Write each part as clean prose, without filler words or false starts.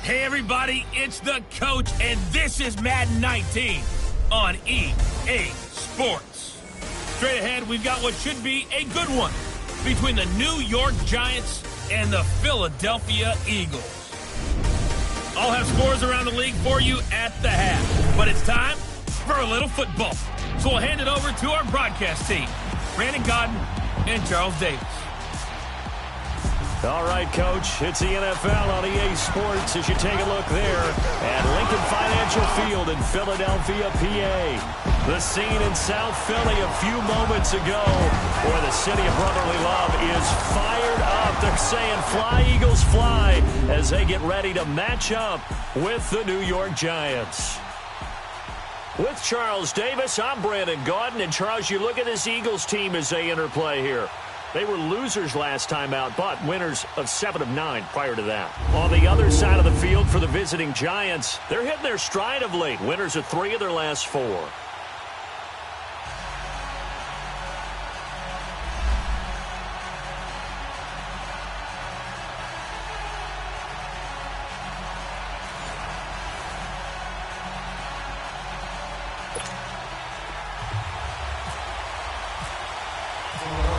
Hey everybody, it's the coach, and this is Madden 19 on EA Sports. Straight ahead, we've got what should be a good one between the New York Giants and the Philadelphia Eagles. I'll have scores around the league for you at the half, but it's time for a little football. So we'll hand it over to our broadcast team, Brandon Godden and Charles Davis. All right, Coach, it's the NFL on EA Sports as you take a look there at Lincoln Financial Field in Philadelphia, PA. The scene in South Philly a few moments ago where the city of brotherly love is fired up. They're saying fly, Eagles, fly as they get ready to match up with the New York Giants. With Charles Davis, I'm Brandon Gaudin. And, Charles, you look at this Eagles team as they interplay here. They were losers last time out, but winners of 7 of 9 prior to that. On the other side of the field for the visiting Giants, they're hitting their stride of late. Winners of 3 of their last 4.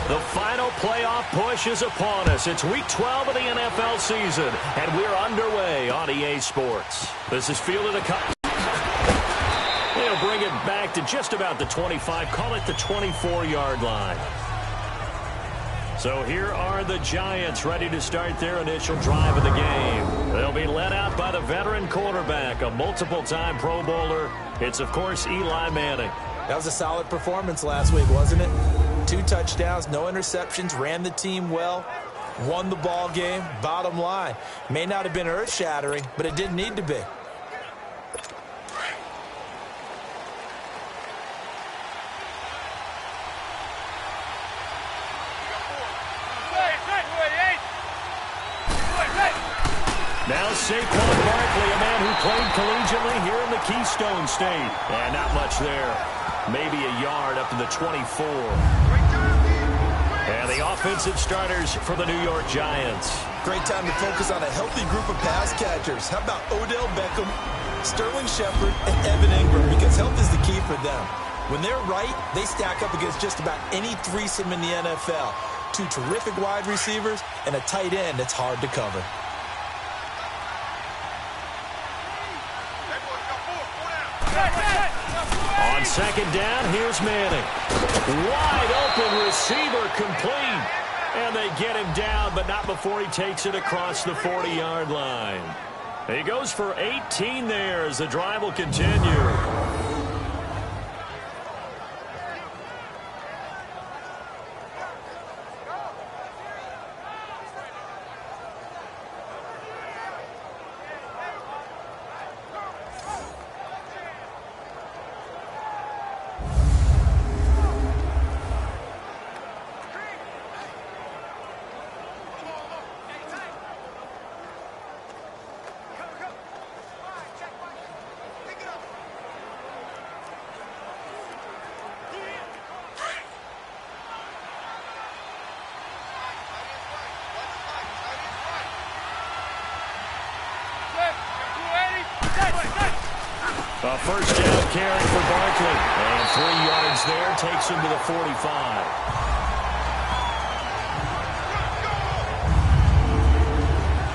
The final playoff push is upon us. It's Week 12 of the NFL season, and we're underway on EA Sports. This is Field of the Cup. They'll bring it back to just about the 25, call it the 24-yard line. So here are the Giants ready to start their initial drive of the game. They'll be led out by the veteran quarterback, a multiple-time Pro Bowler. It's, of course, Eli Manning. That was a solid performance last week, wasn't it? 2 touchdowns, no interceptions, ran the team well, won the ball game. Bottom line, may not have been earth-shattering, but it didn't need to be. Now Saquon Barkley, a man who played collegiately here in the Keystone State. And not much there. Maybe a yard up to the 24. And the offensive starters for the New York Giants. Great time to focus on a healthy group of pass catchers. How about Odell Beckham, Sterling Shepard, and Evan Ingram? Because health is the key for them. When they're right, they stack up against just about any threesome in the NFL. 2 terrific wide receivers and a tight end that's hard to cover. On second down, here's Manning. Wide open receiver complete. And they get him down, but not before he takes it across the 40-yard line. He goes for 18 there as the drive will continue. A first down carry for Barkley. And 3 yards there takes him to the 45.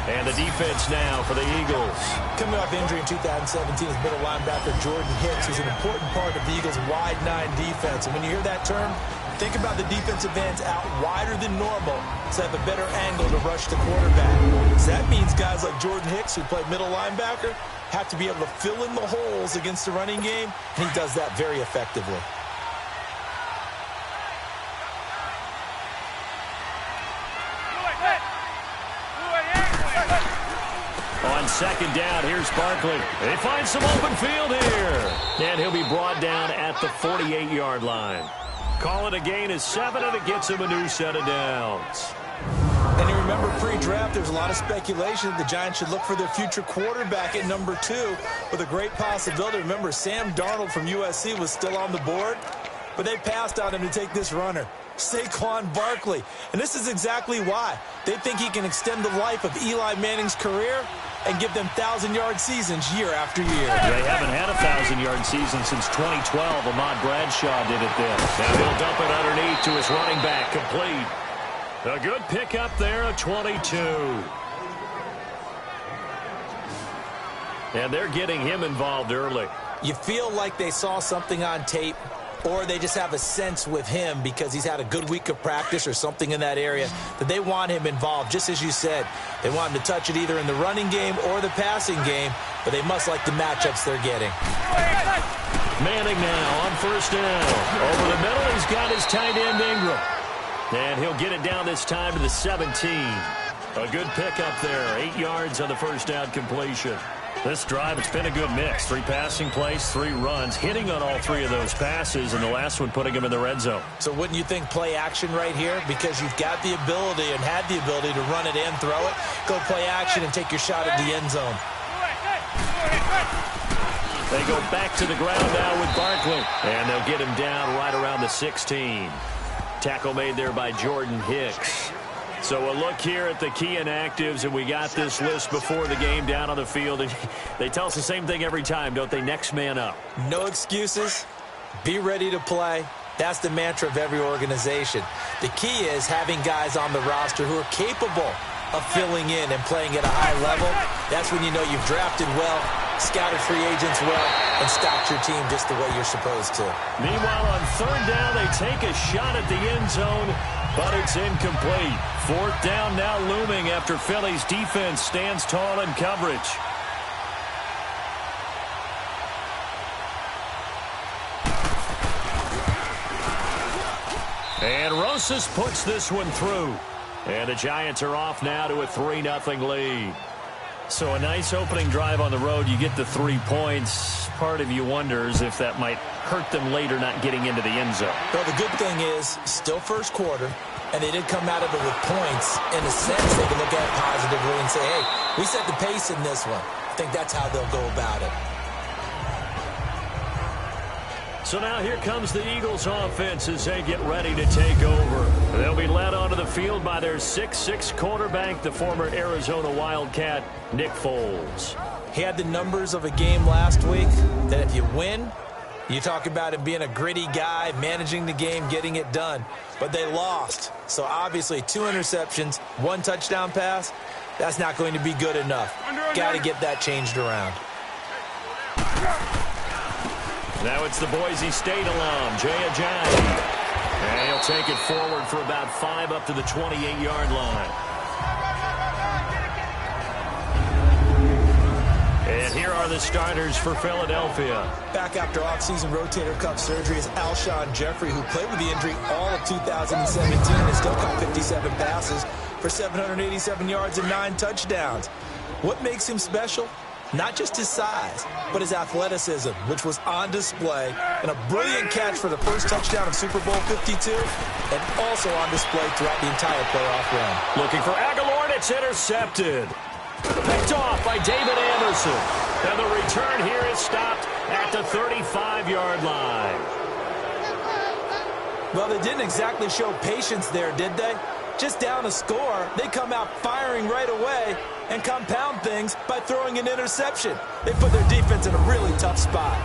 And the defense now for the Eagles. Coming off injury in 2017 as middle linebacker Jordan Hicks was an important part of the Eagles' wide 9 defense. And when you hear that term, think about the defensive ends out wider than normal to have a better angle to rush the quarterback. So that means guys like Jordan Hicks, who played middle linebacker, have to be able to fill in the holes against the running game, and he does that very effectively. On second down, here's Barkley. They find some open field here. And he'll be brought down at the 48-yard line. Call it a gain of 7, and it gets him a new set of downs. And you remember pre-draft, there's a lot of speculation that the Giants should look for their future quarterback at number 2 with a great possibility. Remember, Sam Darnold from USC was still on the board, but they passed on him to take this runner, Saquon Barkley. And this is exactly why. They think he can extend the life of Eli Manning's career, and give them 1,000-yard seasons year after year. They haven't had a 1,000-yard season since 2012. Ahmad Bradshaw did it then. Now he'll dump it underneath to his running back, complete. A good pickup there of 22. And they're getting him involved early. You feel like they saw something on tape, or they just have a sense with him because he's had a good week of practice or something in that area that they want him involved. Just as you said, they want him to touch it either in the running game or the passing game, but they must like the matchups they're getting. Manning now on first down. Over the middle, he's got his tight end Ingram. And he'll get it down this time to the 17. A good pickup there. 8 yards on the first down completion. This drive, it's been a good mix. 3 passing plays, 3 runs, hitting on all 3 of those passes, and the last one putting him in the red zone. So wouldn't you think play action right here? Because you've got the ability and had the ability to run it and throw it. Go play action and take your shot at the end zone. They go back to the ground now with Barkley, and they'll get him down right around the 16. Tackle made there by Jordan Hicks. So a look here at the key inactives, and we got this list before the game down on the field. And they tell us the same thing every time, don't they? Next man up. No excuses. Be ready to play. That's the mantra of every organization. The key is having guys on the roster who are capable of filling in and playing at a high level. That's when you know you've drafted well, scouted free agents well, and stocked your team just the way you're supposed to. Meanwhile, on third down, they take a shot at the end zone, but it's incomplete. Fourth down now looming after Philly's defense stands tall in coverage. And Rosas puts this one through. And the Giants are off now to a 3-0 lead. So a nice opening drive on the road. You get the 3 points. Part of you wonders if that might hurt them later not getting into the end zone. Well, the good thing is, still first quarter, and they did come out of it with points. In a sense, they can look at it positively and say, hey, we set the pace in this one. I think that's how they'll go about it. So now here comes the Eagles offense as they get ready to take over. They'll be led onto the field by their 6'6" quarterback, the former Arizona Wildcat, Nick Foles. He had the numbers of a game last week that if you win, you talk about him being a gritty guy, managing the game, getting it done. But they lost. So obviously 2 interceptions, 1 touchdown pass, that's not going to be good enough. Got to get that changed around. Now it's the Boise State alum, Jay Ajayi. And he'll take it forward for about 5 up to the 28-yard line. And here are the starters for Philadelphia. Back after offseason rotator cuff surgery is Alshon Jeffrey, who played with the injury all of 2017 and still caught 57 passes for 787 yards and 9 touchdowns. What makes him special? Not just his size, but his athleticism, which was on display, and a brilliant catch for the first touchdown of Super Bowl 52, and also on display throughout the entire playoff run. Looking for Aguilar, and it's intercepted. Picked off by David Anderson. And the return here is stopped at the 35-yard line. Well, they didn't exactly show patience there, did they? Just down a score, they come out firing right away and compound things by throwing an interception. They put their defense in a really tough spot.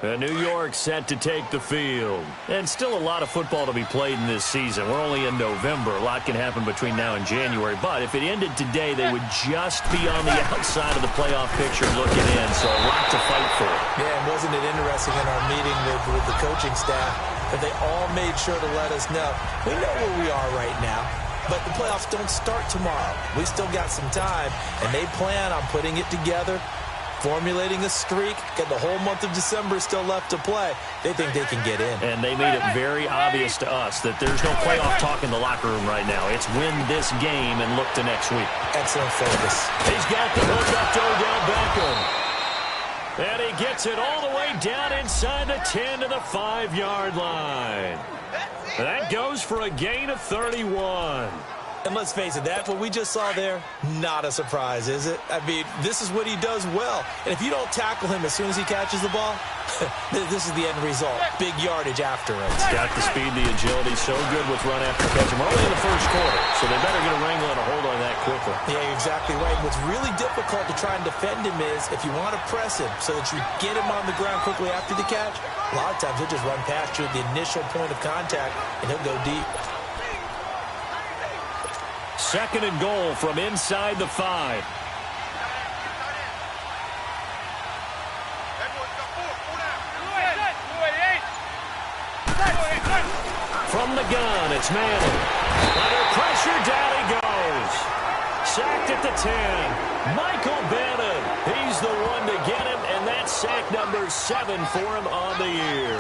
New York set to take the field. And still a lot of football to be played in this season. We're only in November. A lot can happen between now and January. But if it ended today, they would just be on the outside of the playoff picture looking in. So a lot to fight for. Yeah, and wasn't it interesting in our meeting with the coaching staff that they all made sure to let us know. We know where we are right now, but the playoffs don't start tomorrow. We still got some time, and they plan on putting it together, formulating a streak, get the whole month of December still left to play. They think they can get in. And they made it very obvious to us that there's no playoff talk in the locker room right now. It's win this game and look to next week. Excellent focus. He's got the hook up to Odell Beckham. And he gets it all the way down inside the 10 to the 5-yard line. That goes for a gain of 31. And let's face it, that's what we just saw there. Not a surprise, is it? I mean, this is what he does well. And if you don't tackle him as soon as he catches the ball, this is the end result. Big yardage after it. He's got the speed, the agility, so good with run after catch. We're only in the first quarter, so they better get a wrangle and a hold on that quickly. Yeah, you're exactly right. What's really difficult to try and defend him is if you want to press him so that you get him on the ground quickly after the catch, a lot of times he'll just run past you at the initial point of contact, and he'll go deep. Second and goal from inside the 5. From the gun, it's Manning. Under pressure, down he goes. Sacked at the 10. Michael Bannon. He's the one to get him, and that's sack number 7 for him on the year.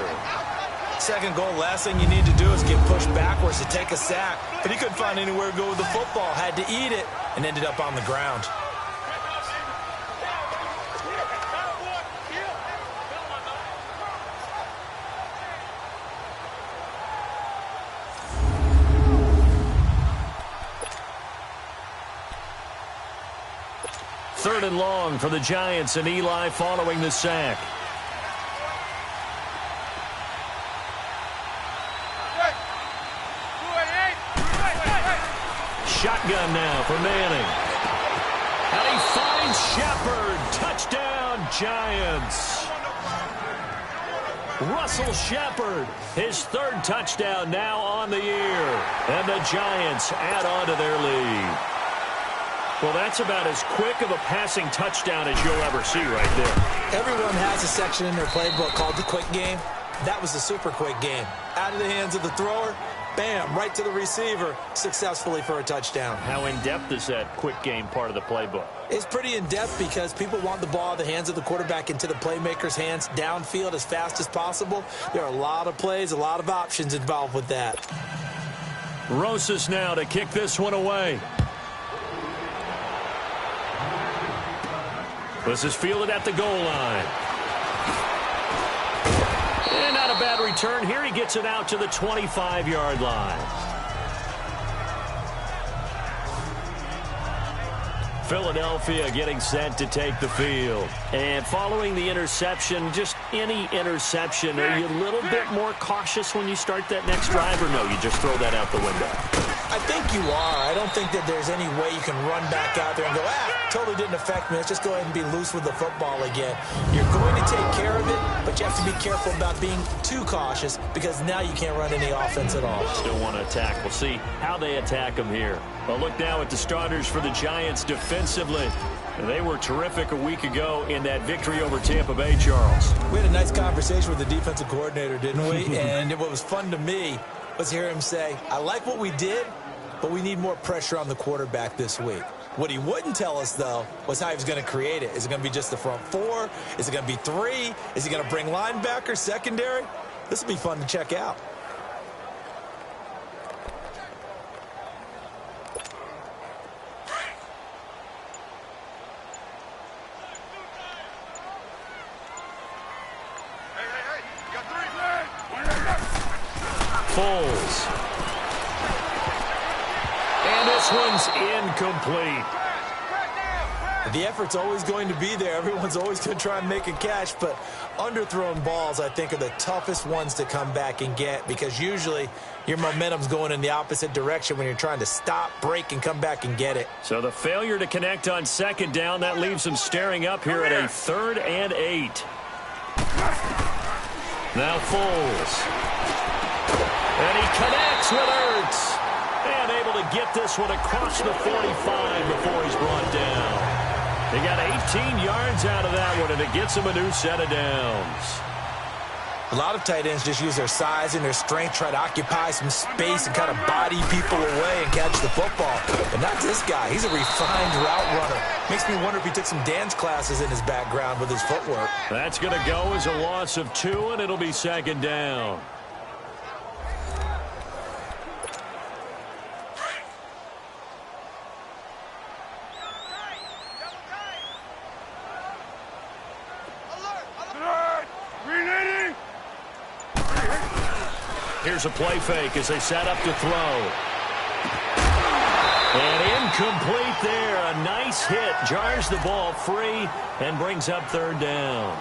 Second goal, last thing you need to do is get pushed backwards to take a sack. But he couldn't find anywhere to go with the football. Had to eat it and ended up on the ground. Third and long for the Giants, and Eli following the sack. Shotgun now for Manning. And he finds Shepard. Touchdown, Giants. Russell Shepard, his third touchdown now on the year. And the Giants add on to their lead. Well, that's about as quick of a passing touchdown as you'll ever see right there. Everyone has a section in their playbook called the quick game. That was a super quick game. Out of the hands of the thrower, bam, right to the receiver, successfully for a touchdown. How in-depth is that quick game part of the playbook? It's pretty in-depth because people want the ball out of the hands of the quarterback into the playmaker's hands downfield as fast as possible. There are a lot of plays, a lot of options involved with that. Rosas now to kick this one away. This is fielded at the goal line. And not a bad return here. He gets it out to the 25-yard line. Philadelphia getting set to take the field. And following the interception, just any interception, are you a little bit more cautious when you start that next drive, or no, you just throw that out the window? I think you are. I don't think that there's any way you can run back out there and go, totally didn't affect me. Let's just go ahead and be loose with the football again. You're going to take care of it, but you have to be careful about being too cautious because now you can't run any offense at all. Still want to attack. We'll see how they attack them here. Well, look now at the starters for the Giants defensively. They were terrific a week ago in that victory over Tampa Bay, Charles. We had a nice conversation with the defensive coordinator, didn't we? And what was fun to me was hear him say, I like what we did, but we need more pressure on the quarterback this week. What he wouldn't tell us, though, was how he was going to create it. Is it going to be just the front four? Is it going to be three? Is he going to bring linebackers, secondary? This will be fun to check out. Foles. And this one's incomplete. The effort's always going to be there. Everyone's always going to try and make a catch, but underthrown balls, I think, are the toughest ones to come back and get because usually your momentum's going in the opposite direction when you're trying to stop, break, and come back and get it. So the failure to connect on second down, that leaves them staring up here at a 3rd and 8. Now Foles. And he connects with Ertz. And able to get this one across the 45 before he's brought down. They got 18 yards out of that one, and it gets him a new set of downs. A lot of tight ends just use their size and their strength, try to occupy some space and kind of body people away and catch the football. But not this guy. He's a refined route runner. Makes me wonder if he took some dance classes in his background with his footwork. That's going to go as a loss of 2, and it'll be second down. Here's a play fake as they set up to throw. And incomplete there. A nice hit. Jars the ball free and brings up third down.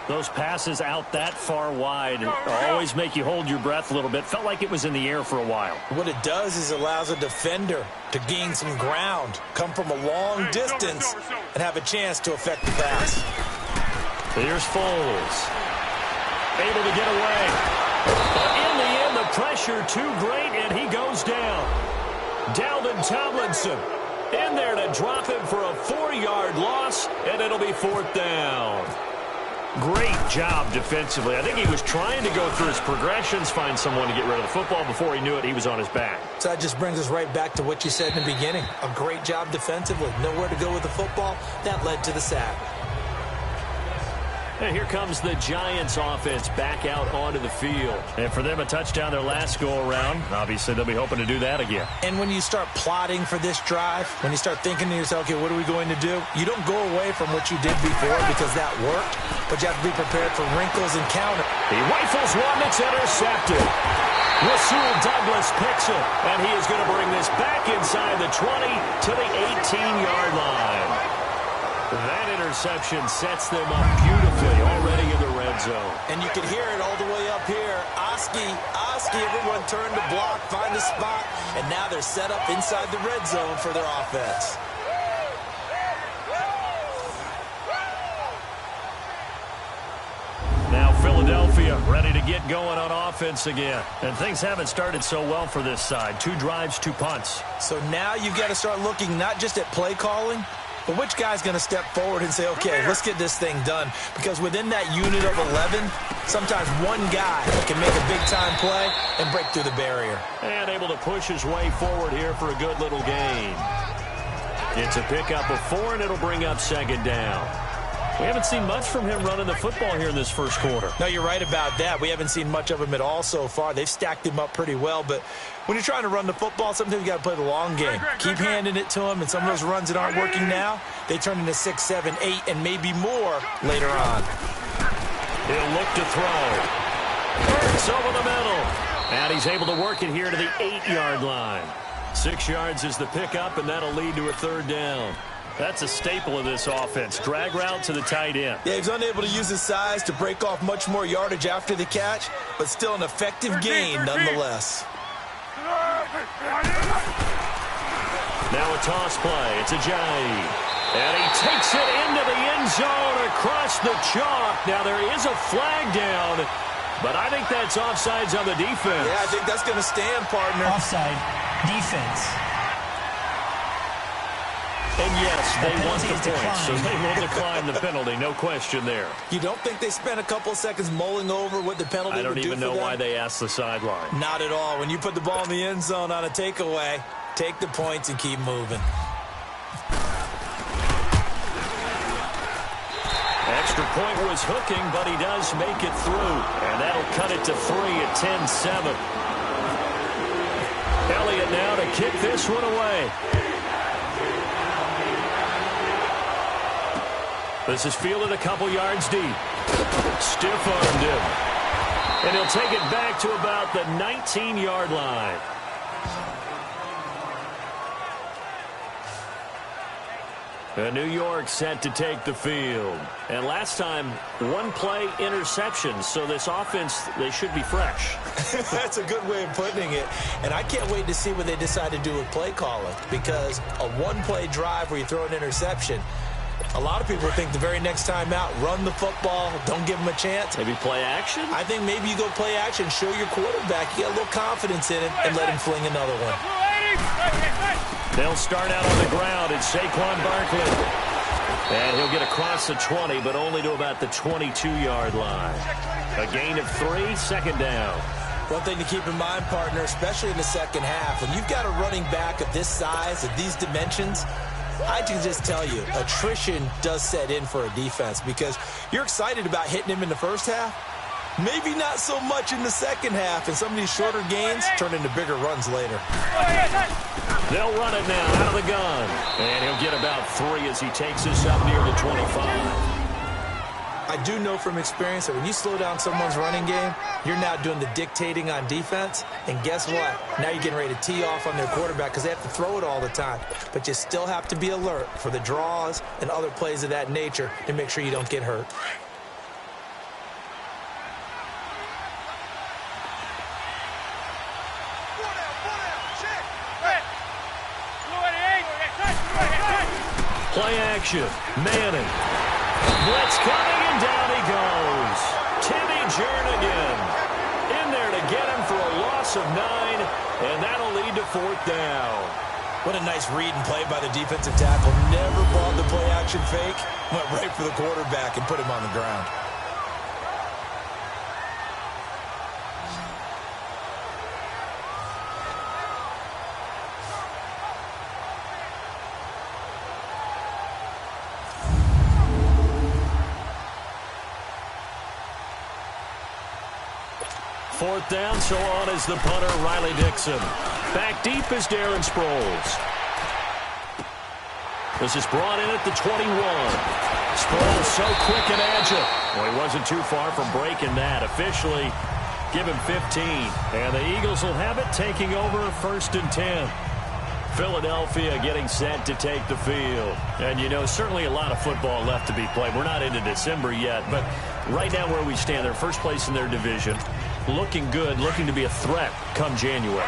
Those passes out that far wide always make you hold your breath a little bit. Felt like it was in the air for a while. What it does is it allows a defender to gain some ground, come from a long distance, and have a chance to affect the pass. Here's Foles. Able to get away. But in the end, the pressure too great, and he goes down. Dalvin Tomlinson in there to drop him for a 4-yard loss, and it'll be fourth down. Great job defensively. I think he was trying to go through his progressions, find someone to get rid of the football. Before he knew it, he was on his back. So that just brings us right back to what you said in the beginning. A great job defensively. Nowhere to go with the football. That led to the sack. And here comes the Giants offense back out onto the field. And for them, a touchdown their last go-around. Obviously, they'll be hoping to do that again. And when you start plotting for this drive, when you start thinking to yourself, okay, what are we going to do? You don't go away from what you did before because that worked, but you have to be prepared for wrinkles and counter. He rifles one that's intercepted. Rasul Douglas picks it, and he is going to bring this back inside the 20 to the 18-yard line. That interception sets them up beautifully already in the red zone. And you can hear it all the way up here. Oski, everyone turned to block, find a spot, and now they're set up inside the red zone for their offense. Now Philadelphia ready to get going on offense again. And things haven't started so well for this side. 2 drives, 2 punts. So now you've got to start looking not just at play calling, but which guy's going to step forward and say, okay, let's get this thing done? Because within that unit of 11, sometimes one guy can make a big-time play and break through the barrier. And able to push his way forward here for a good little gain. It's a pickup of 4, and it'll bring up second down. We haven't seen much from him running the football here in this first quarter. No, you're right about that. We haven't seen much of him at all so far. They've stacked him up pretty well, but when you're trying to run the football, sometimes you got to play the long game. Keep handing it to him, and some of those runs that aren't working now, they turn into 6, 7, 8, and maybe more later on. He'll look to throw. Burns over the middle. And he's able to work it here to the 8-yard line. 6 yards is the pickup, and that'll lead to a third down. That's a staple of this offense. Drag route to the tight end. Yeah, he's unable to use his size to break off much more yardage after the catch, but still an effective gain nonetheless. Now a toss play. It's Ajayi. And he takes it into the end zone across the chalk. Now there is a flag down, but I think that's offsides on the defense. Yeah, I think that's going to stand, partner. Offside. Defense. And yes, they want the points, so they will decline the penalty. No question there. You don't think they spent a couple seconds mulling over what the penalty would do for them? I don't even know why they asked the sideline. Not at all. When you put the ball in the end zone on a takeaway, take the points and keep moving. Extra point was hooking, but he does make it through. And that'll cut it to 3 at 10-7. Elliott now to kick this one away. This is fielded a couple yards deep. Stiff-armed him. And he'll take it back to about the 19-yard line. And New York set to take the field. And last time, 1 play interception. So this offense, they should be fresh. That's a good way of putting it. And I can't wait to see what they decide to do with play calling. Because a 1-play drive where you throw an interception, a lot of people think the very next time out, run the football, don't give them a chance. Maybe play action? I think maybe you go play action, show your quarterback you got a little confidence in it, and let him fling another one. They'll start out on the ground. It's Saquon Barkley. And he'll get across the 20, but only to about the 22-yard line. A gain of 3, second down. One thing to keep in mind, partner, especially in the second half, when you've got a running back of this size, of these dimensions, I can just tell you, attrition does set in for a defense because you're excited about hitting him in the first half. Maybe not so much in the second half, and some of these shorter gains turn into bigger runs later. They'll run it now out of the gun. And he'll get about 3 as he takes this up near the 25. I do know from experience that when you slow down someone's running game, you're now doing the dictating on defense. And guess what? Now you're getting ready to tee off on their quarterback because they have to throw it all the time. But you still have to be alert for the draws and other plays of that nature to make sure you don't get hurt. Play action. Manning. Blitz coming, and down he goes. Timmy Jernigan in there to get him for a loss of 9, and that'll lead to 4th down. What a nice read and play by the defensive tackle. Never bought the play action fake. Went right for the quarterback and put him on the ground. Fourth down, so on is the punter, Riley Dixon. Back deep is Darren Sproles. This is brought in at the 21. Sproles so quick and agile. Well, he wasn't too far from breaking that. Officially, give him 15. And the Eagles will have it, taking over 1st and 10. Philadelphia getting set to take the field. And, you know, certainly a lot of football left to be played. We're not into December yet, but right now where we stand, they're first place in their division. Looking good, looking to be a threat come January.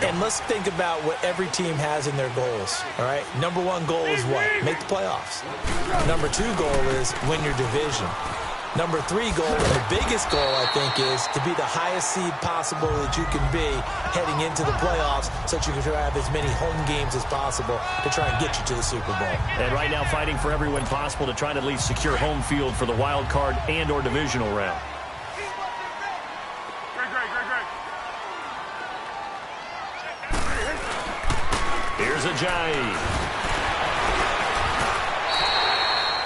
And let's think about what every team has in their goals, all right? Number 1 goal is what? Make the playoffs. Number 2 goal is win your division. Number 3 goal, and the biggest goal, I think, is to be the highest seed possible that you can be heading into the playoffs so that you can have as many home games as possible to try and get you to the Super Bowl. And right now fighting for every win possible to try to at least secure home field for the wild card and or divisional round. Here's Ajayi.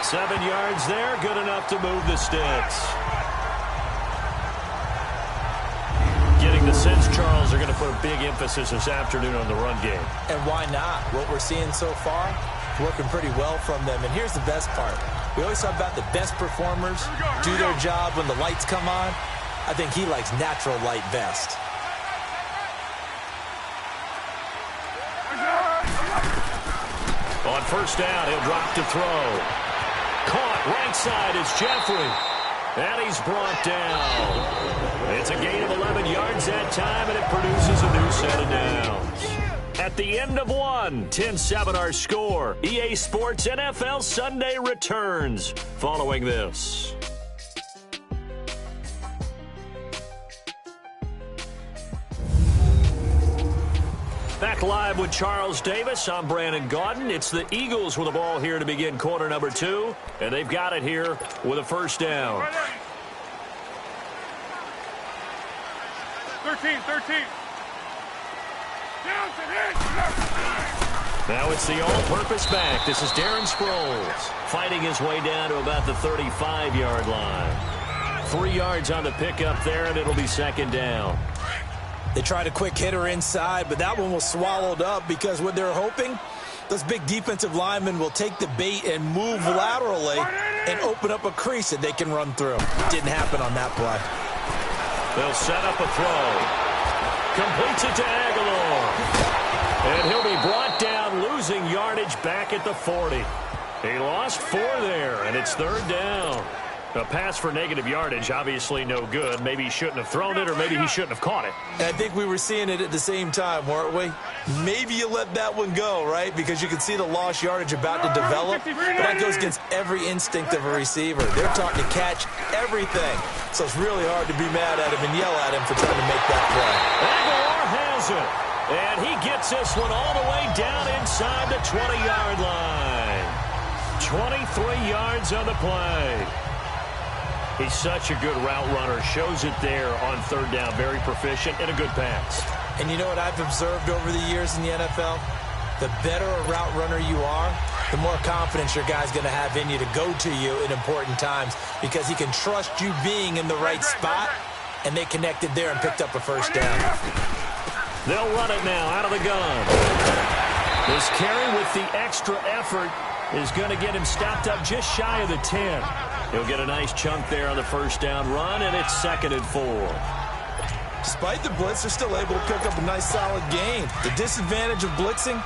7 yards there, good enough to move the sticks. Getting the sense, Charles, they're going to put a big emphasis this afternoon on the run game. And why not? What we're seeing so far, working pretty well from them. And here's the best part. We always talk about the best performers do their job when the lights come on. I think he likes natural light best. On first down, he'll drop to throw. Caught right side is Jeffrey. And he's brought down. It's a gain of 11 yards that time, and it produces a new set of downs. At the end of one, 10-7 our score. EA Sports NFL Sunday returns following this. Back live with Charles Davis. I'm Brandon Gaudin. It's the Eagles with the ball here to begin quarter number 2. And they've got it here with a first down. 13. Now it's the all-purpose back. This is Darren Sproles fighting his way down to about the 35-yard line. 3 yards on the pickup there, and it'll be second down. They tried a quick hitter inside, but that one was swallowed up because what they're hoping, those big defensive linemen will take the bait and move laterally and open up a crease that they can run through. Didn't happen on that play. They'll set up a throw. Completes it to Aguilar. And he'll be brought down, losing yardage back at the 40. He lost 4 there, and it's third down. A pass for negative yardage, obviously no good. Maybe he shouldn't have thrown it, or maybe he shouldn't have caught it. And I think we were seeing it at the same time, weren't we? Maybe you let that one go, right? Because you can see the lost yardage about to develop. But that goes against every instinct of a receiver. They're taught to catch everything. So it's really hard to be mad at him and yell at him for trying to make that play. Aguilar has it. And he gets this one all the way down inside the 20-yard line. 23 yards on the play. He's such a good route runner. Shows it there on third down. Very proficient and a good pass. And you know what I've observed over the years in the NFL? The better a route runner you are, the more confidence your guy's going to have in you to go to you in important times because he can trust you being in the right spot, and they connected there and picked up a first down. They'll run it now out of the gun. This carry with the extra effort is going to get him stopped up just shy of the 10. He'll get a nice chunk there on the first down run, and it's 2nd and 4. Despite the blitz, they're still able to pick up a nice solid gain. The disadvantage of blitzing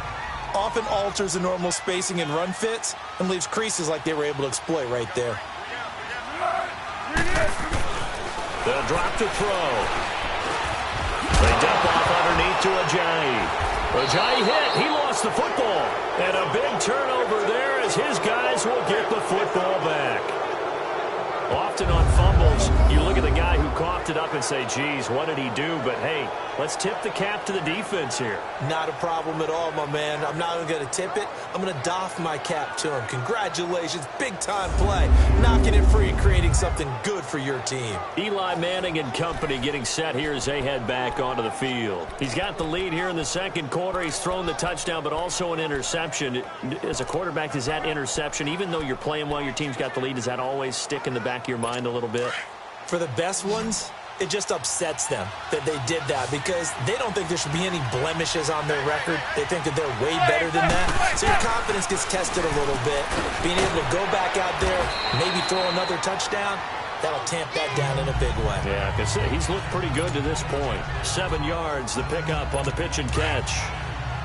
often alters the normal spacing and run fits and leaves creases like they were able to exploit right there. They'll drop to throw. They dump off underneath to Ajayi. Ajayi hit. He lost the football. And a big turnover there as his guys will get the football back. Often on fumbles, you look at the guy who coughed it up and say, geez, what did he do? But, hey, let's tip the cap to the defense here. Not a problem at all, my man. I'm not even going to tip it. I'm going to doff my cap to him. Congratulations. Big-time play. Knocking it free, creating something good for your team. Eli Manning and company getting set here as they head back onto the field. He's got the lead here in the second quarter. He's thrown the touchdown, but also an interception. As a quarterback, does that interception, even though you're playing well, your team's got the lead, does that always stick in the back of your mind a little bit? For the best ones, it just upsets them that they did that because they don't think there should be any blemishes on their record. They think that they're way better than that. So your confidence gets tested a little bit. Being able to go back out there, maybe throw another touchdown, that'll tamp that down in a big way. Yeah, because he's looked pretty good to this point. 7 yards, the pickup on the pitch and catch.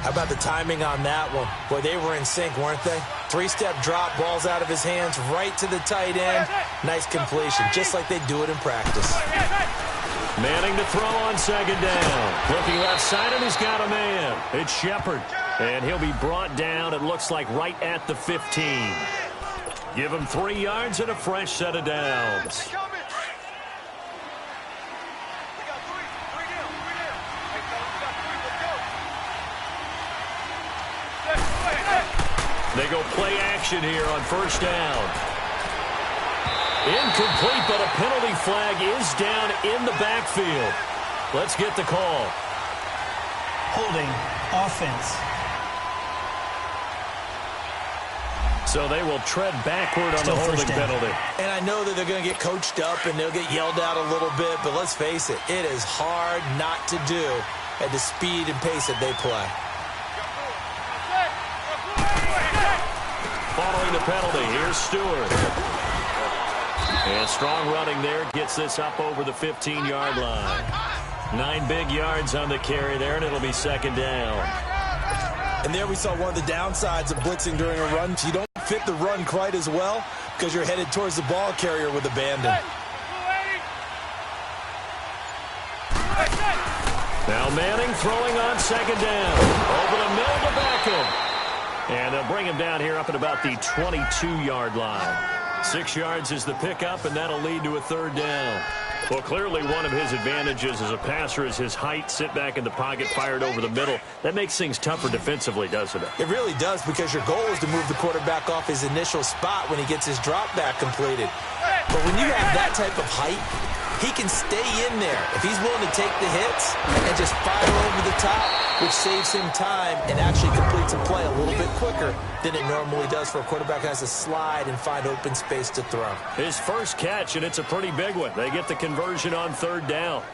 How about the timing on that one? Boy, they were in sync, weren't they? 3-step drop, balls out of his hands, right to the tight end. Nice completion, just like they do it in practice. Manning to throw on second down. Looking left side, and he's got a man. It's Shepard. And he'll be brought down, it looks like, right at the 15. Give him 3 yards and a fresh set of downs. They go play action here on first down. Incomplete, but a penalty flag is down in the backfield. Let's get the call. Holding offense. So they will tread backward on the holding penalty. And I know that they're going to get coached up and they'll get yelled at a little bit, but let's face it, it is hard not to do at the speed and pace that they play. Following the penalty, here's Stewart. And strong running there, gets this up over the 15-yard line. 9 big yards on the carry there, and it'll be second down. And there we saw one of the downsides of blitzing during a run. You don't fit the run quite as well because you're headed towards the ball carrier with abandon. Now Manning throwing on second down. Over the middle to Beckham. And they'll bring him down here up at about the 22-yard line. 6 yards is the pickup, and that'll lead to a third down. Well, clearly one of his advantages as a passer is his height, sit back in the pocket, fired over the middle. That makes things tougher defensively, doesn't it? It really does, because your goal is to move the quarterback off his initial spot when he gets his drop back completed. But when you have that type of height, he can stay in there if he's willing to take the hits and just fire over the top, which saves him time and actually completes a play a little bit quicker than it normally does for a quarterback who has to slide and find open space to throw. His first catch, and it's a pretty big one. They get the conversion on third down.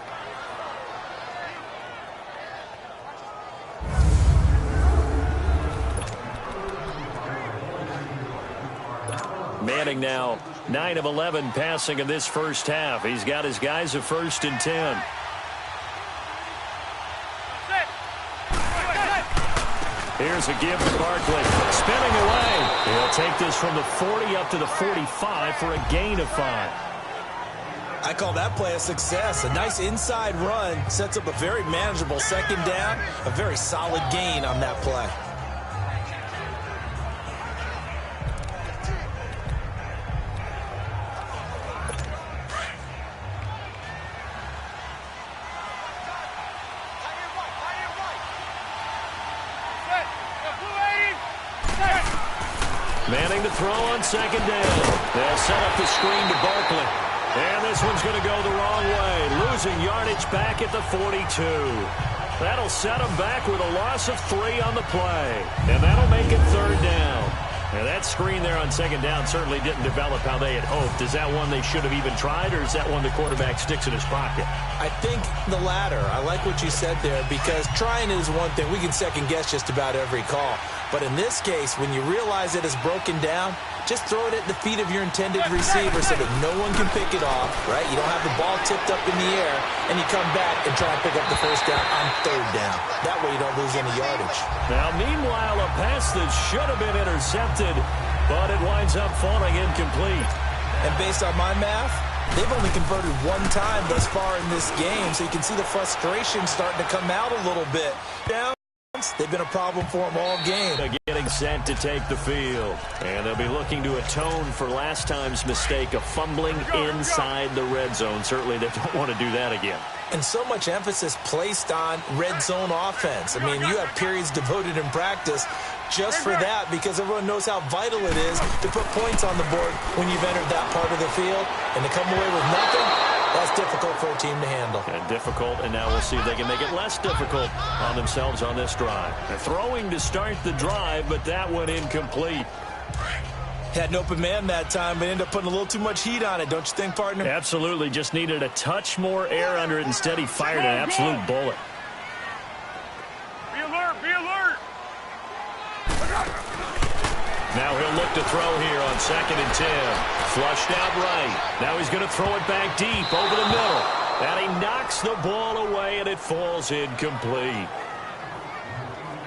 Manning now 9 of 11 passing in this first half. He's got his guys a 1st and 10. Here's a give to Barkley. Spinning away. He'll take this from the 40 up to the 45 for a gain of 5. I call that play a success. A nice inside run sets up a very manageable second down. A very solid gain on that play. Manning to throw on second down. They'll set up the screen to Barkley. And this one's going to go the wrong way. Losing yardage back at the 42. That'll set him back with a loss of 3 on the play. And that'll make it third down. And that screen there on second down certainly didn't develop how they had hoped. Is that one they should have even tried, or is that one the quarterback sticks in his pocket? I think the latter. I like what you said there, because trying is one thing. We can second-guess just about every call. But in this case, when you realize it is broken down, just throw it at the feet of your intended receiver so that no one can pick it off, right? You don't have the ball tipped up in the air, and you come back and try and pick up the first down on third down. That way you don't lose any yardage. Now, meanwhile, a pass that should have been intercepted, but it winds up falling incomplete. And based on my math, they've only converted one time thus far in this game, so you can see the frustration starting to come out a little bit. Down. They've been a problem for them all game. They're getting set to take the field. And they'll be looking to atone for last time's mistake of fumbling inside the red zone. Certainly they don't want to do that again. And so much emphasis placed on red zone offense. I mean, you have periods devoted in practice just for that, because everyone knows how vital it is to put points on the board when you've entered that part of the field. And to come away with nothing, that's difficult for a team to handle. And difficult, and now we'll see if they can make it less difficult on themselves on this drive. They're throwing to start the drive, but that one incomplete. Had an open man that time, but ended up putting a little too much heat on it, don't you think, partner? Absolutely. Just needed a touch more air under it. Instead, he fired an absolute bullet. Be alert, be alert. Now he'll look to throw here on 2nd and 10. Flushed out right. Now he's going to throw it back deep over the middle. And he knocks the ball away, and it falls incomplete.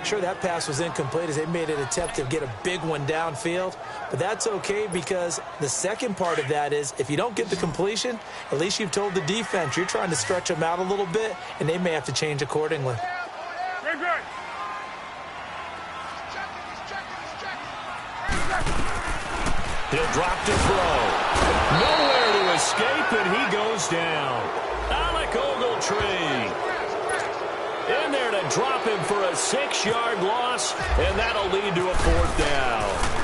Sure, that pass was incomplete as they made an attempt to get a big one downfield. But that's okay, because the second part of that is if you don't get the completion, at least you've told the defense you're trying to stretch them out a little bit, and they may have to change accordingly. He'll drop to throw. Nowhere to escape, and he goes down. Alec Ogletree in there to drop him for a 6-yard loss, and that'll lead to a 4th down.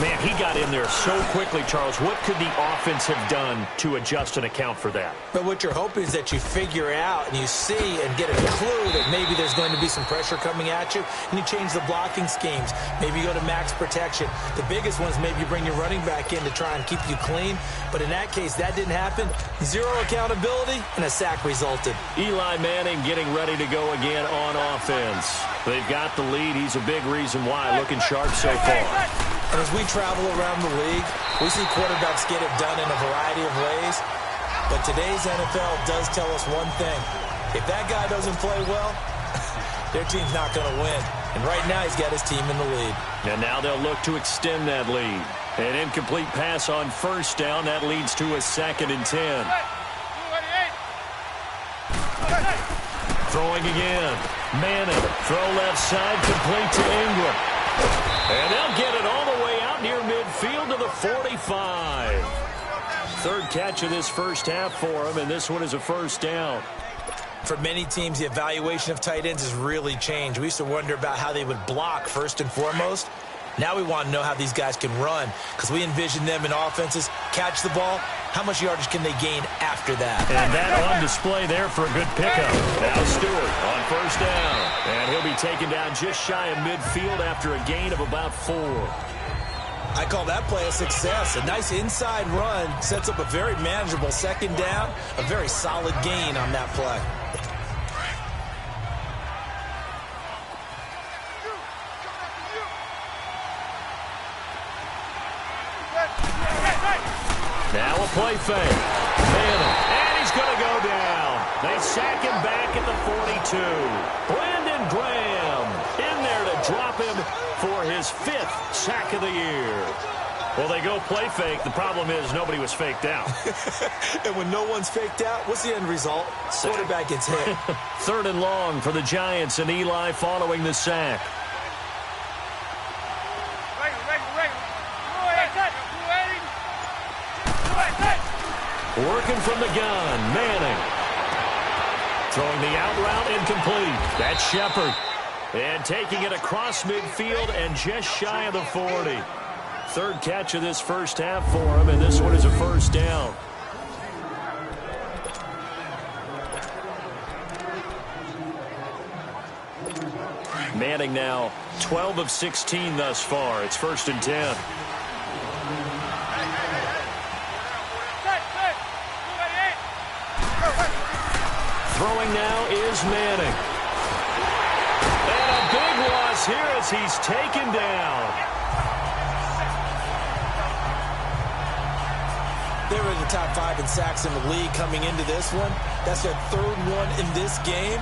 Man, he got in there so quickly, Charles. What could the offense have done to adjust and account for that? But what you're hoping is that you figure out and you see and get a clue that maybe there's going to be some pressure coming at you, and you change the blocking schemes. Maybe you go to max protection. The biggest one is maybe you bring your running back in to try and keep you clean. But in that case, that didn't happen. Zero accountability, and a sack resulted. Eli Manning getting ready to go again on offense. They've got the lead. He's a big reason why. Looking sharp so far. And as we travel around the league, we see quarterbacks get it done in a variety of ways. But today's NFL does tell us one thing. If that guy doesn't play well, their team's not going to win. And right now he's got his team in the lead. And now they'll look to extend that lead. An incomplete pass on 1st down. That leads to a 2nd and 10. Throwing again. Manning. Throw left side, complete to Ingram. And they'll get it all the way out near midfield to the 45. 3rd catch of this first half for him, and this one is a 1st down. For many teams, the evaluation of tight ends has really changed. We used to wonder about how they would block first and foremost. Now we want to know how these guys can run, because we envision them in offenses catch the ball. How much yardage can they gain after that? And that on display there for a good pickup. Now Stewart on 1st down. And he'll be taken down just shy of midfield after a gain of about 4. I call that play a success. A nice inside run sets up a very manageable 2nd down. A very solid gain on that play. Now a play fake. Manning. And he's going to go down. They sack him back at the 42. Brandon Graham in there to drop him for his 5th sack of the year. Well, they go play fake. The problem is nobody was faked out. And when no one's faked out, what's the end result? Quarterback gets hit. 3rd and long for the Giants, and Eli following the sack. Working from the gun, Manning. Throwing the out route incomplete. That's Shepard. And taking it across midfield and just shy of the 40. 3rd catch of this first half for him, and this one is a 1st down. Manning now 12 of 16 thus far. It's 1st and 10. Throwing now is Manning. And a big loss here as he's taken down. They were in the top 5 in sacks in the league coming into this one. That's their 3rd one in this game.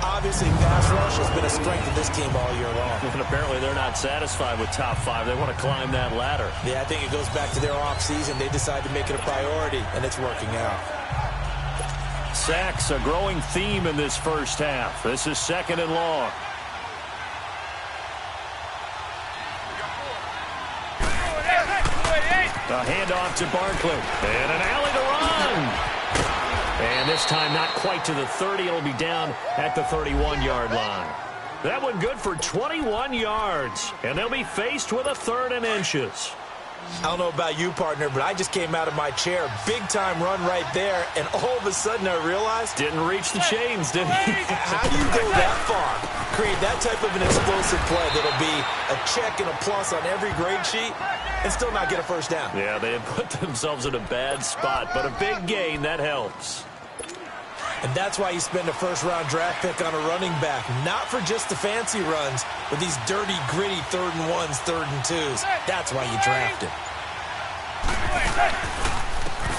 Obviously, pass rush has been a strength of this team all year long. And apparently they're not satisfied with top 5. They want to climb that ladder. Yeah, I think it goes back to their offseason. They decided to make it a priority, and it's working out. Sacks, a growing theme in this first half. This is 2nd and long. A handoff to Barkley. And an alley to run. And this time not quite to the 30. It'll be down at the 31-yard line. That one good for 21 yards. And they'll be faced with a 3rd and inches. I don't know about you, partner, but I just came out of my chair. Big-time run right there, and all of a sudden I realized... Didn't reach the chains, did he? How do you go that far? Create that type of an explosive play that'll be a check and a plus on every grade sheet and still not get a first down. Yeah, they had put themselves in a bad spot, but a big gain, that helps. And that's why you spend a first-round draft pick on a running back. Not for just the fancy runs, but these dirty, gritty 3rd and 1s, 3rd and 2s. That's why you draft him.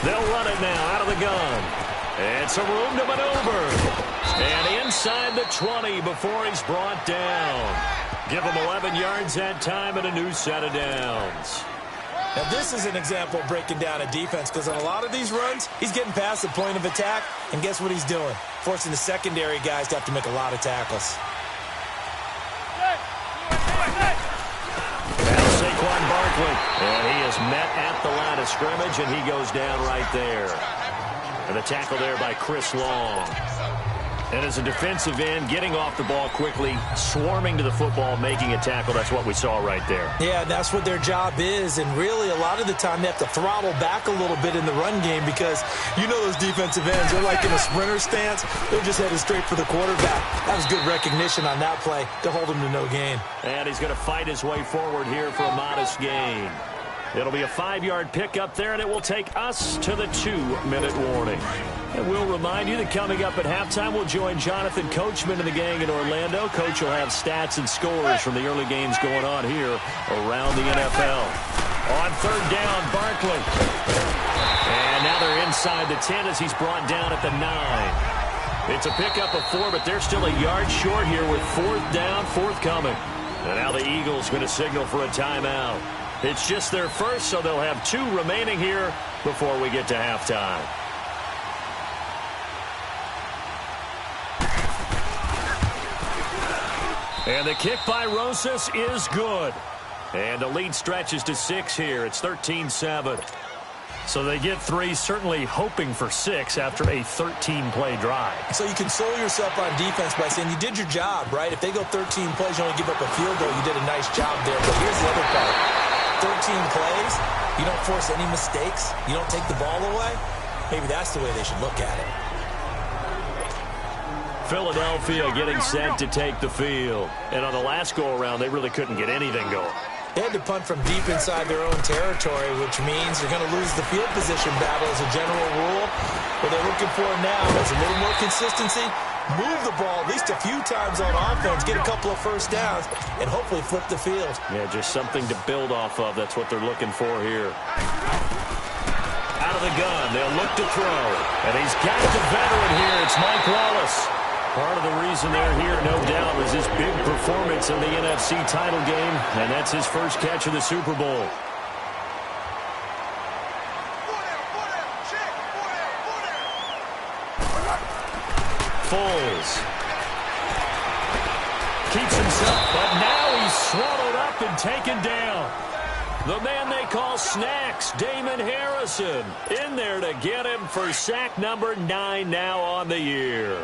They'll run it now out of the gun. It's a room to maneuver. And inside the 20 before he's brought down. Give him 11 yards that time and a new set of downs. Now, this is an example of breaking down a defense because on a lot of these runs, he's getting past the point of attack, and guess what he's doing? Forcing the secondary guys to have to make a lot of tackles. Now Saquon Barkley, and he is met at the line of scrimmage, and he goes down right there. And the tackle there by Chris Long. And as a defensive end, getting off the ball quickly, swarming to the football, making a tackle, that's what we saw right there. Yeah, that's what their job is, and really a lot of the time they have to throttle back a little bit in the run game because you know those defensive ends, they're like in a sprinter stance. They're just headed straight for the quarterback. That was good recognition on that play to hold him to no gain. And he's going to fight his way forward here for a modest gain. It'll be a 5-yard pickup there, and it will take us to the 2-minute warning. And we'll remind you that coming up at halftime, we'll join Jonathan Coachman and the gang in Orlando. Coach will have stats and scores from the early games going on here around the NFL. On 3rd down, Barkley. And now they're inside the 10 as he's brought down at the 9. It's a pickup of 4, but they're still a yard short here with 4th down, forthcoming. And now the Eagles going to signal for a timeout. It's just their first, so they'll have 2 remaining here before we get to halftime. And the kick by Rosas is good. And the lead stretches to 6 here. It's 13-7. So they get 3, certainly hoping for 6 after a 13-play drive. So you console yourself on defense by saying you did your job, right? If they go 13 plays, you only give up a field goal, you did a nice job there. But here's the other part. 13 plays, you don't force any mistakes, you don't take the ball away. Maybe that's the way they should look at it. Philadelphia getting set to take the field. And on the last go-around, they really couldn't get anything going. They had to punt from deep inside their own territory, which means they're going to lose the field position battle as a general rule. What they're looking for now is a little more consistency, move the ball at least a few times on offense, get a couple of first downs, and hopefully flip the field. Yeah, just something to build off of. That's what they're looking for here. Out of the gun, they'll look to throw. And he's got the veteran here. It's Mike Wallace. Part of the reason they're here, no doubt, was his big performance in the NFC title game, and that's his first catch of the Super Bowl. Foles keeps himself, but now he's swallowed up and taken down. The man they call Snacks, Damon Harrison, in there to get him for sack number 9 now on the year.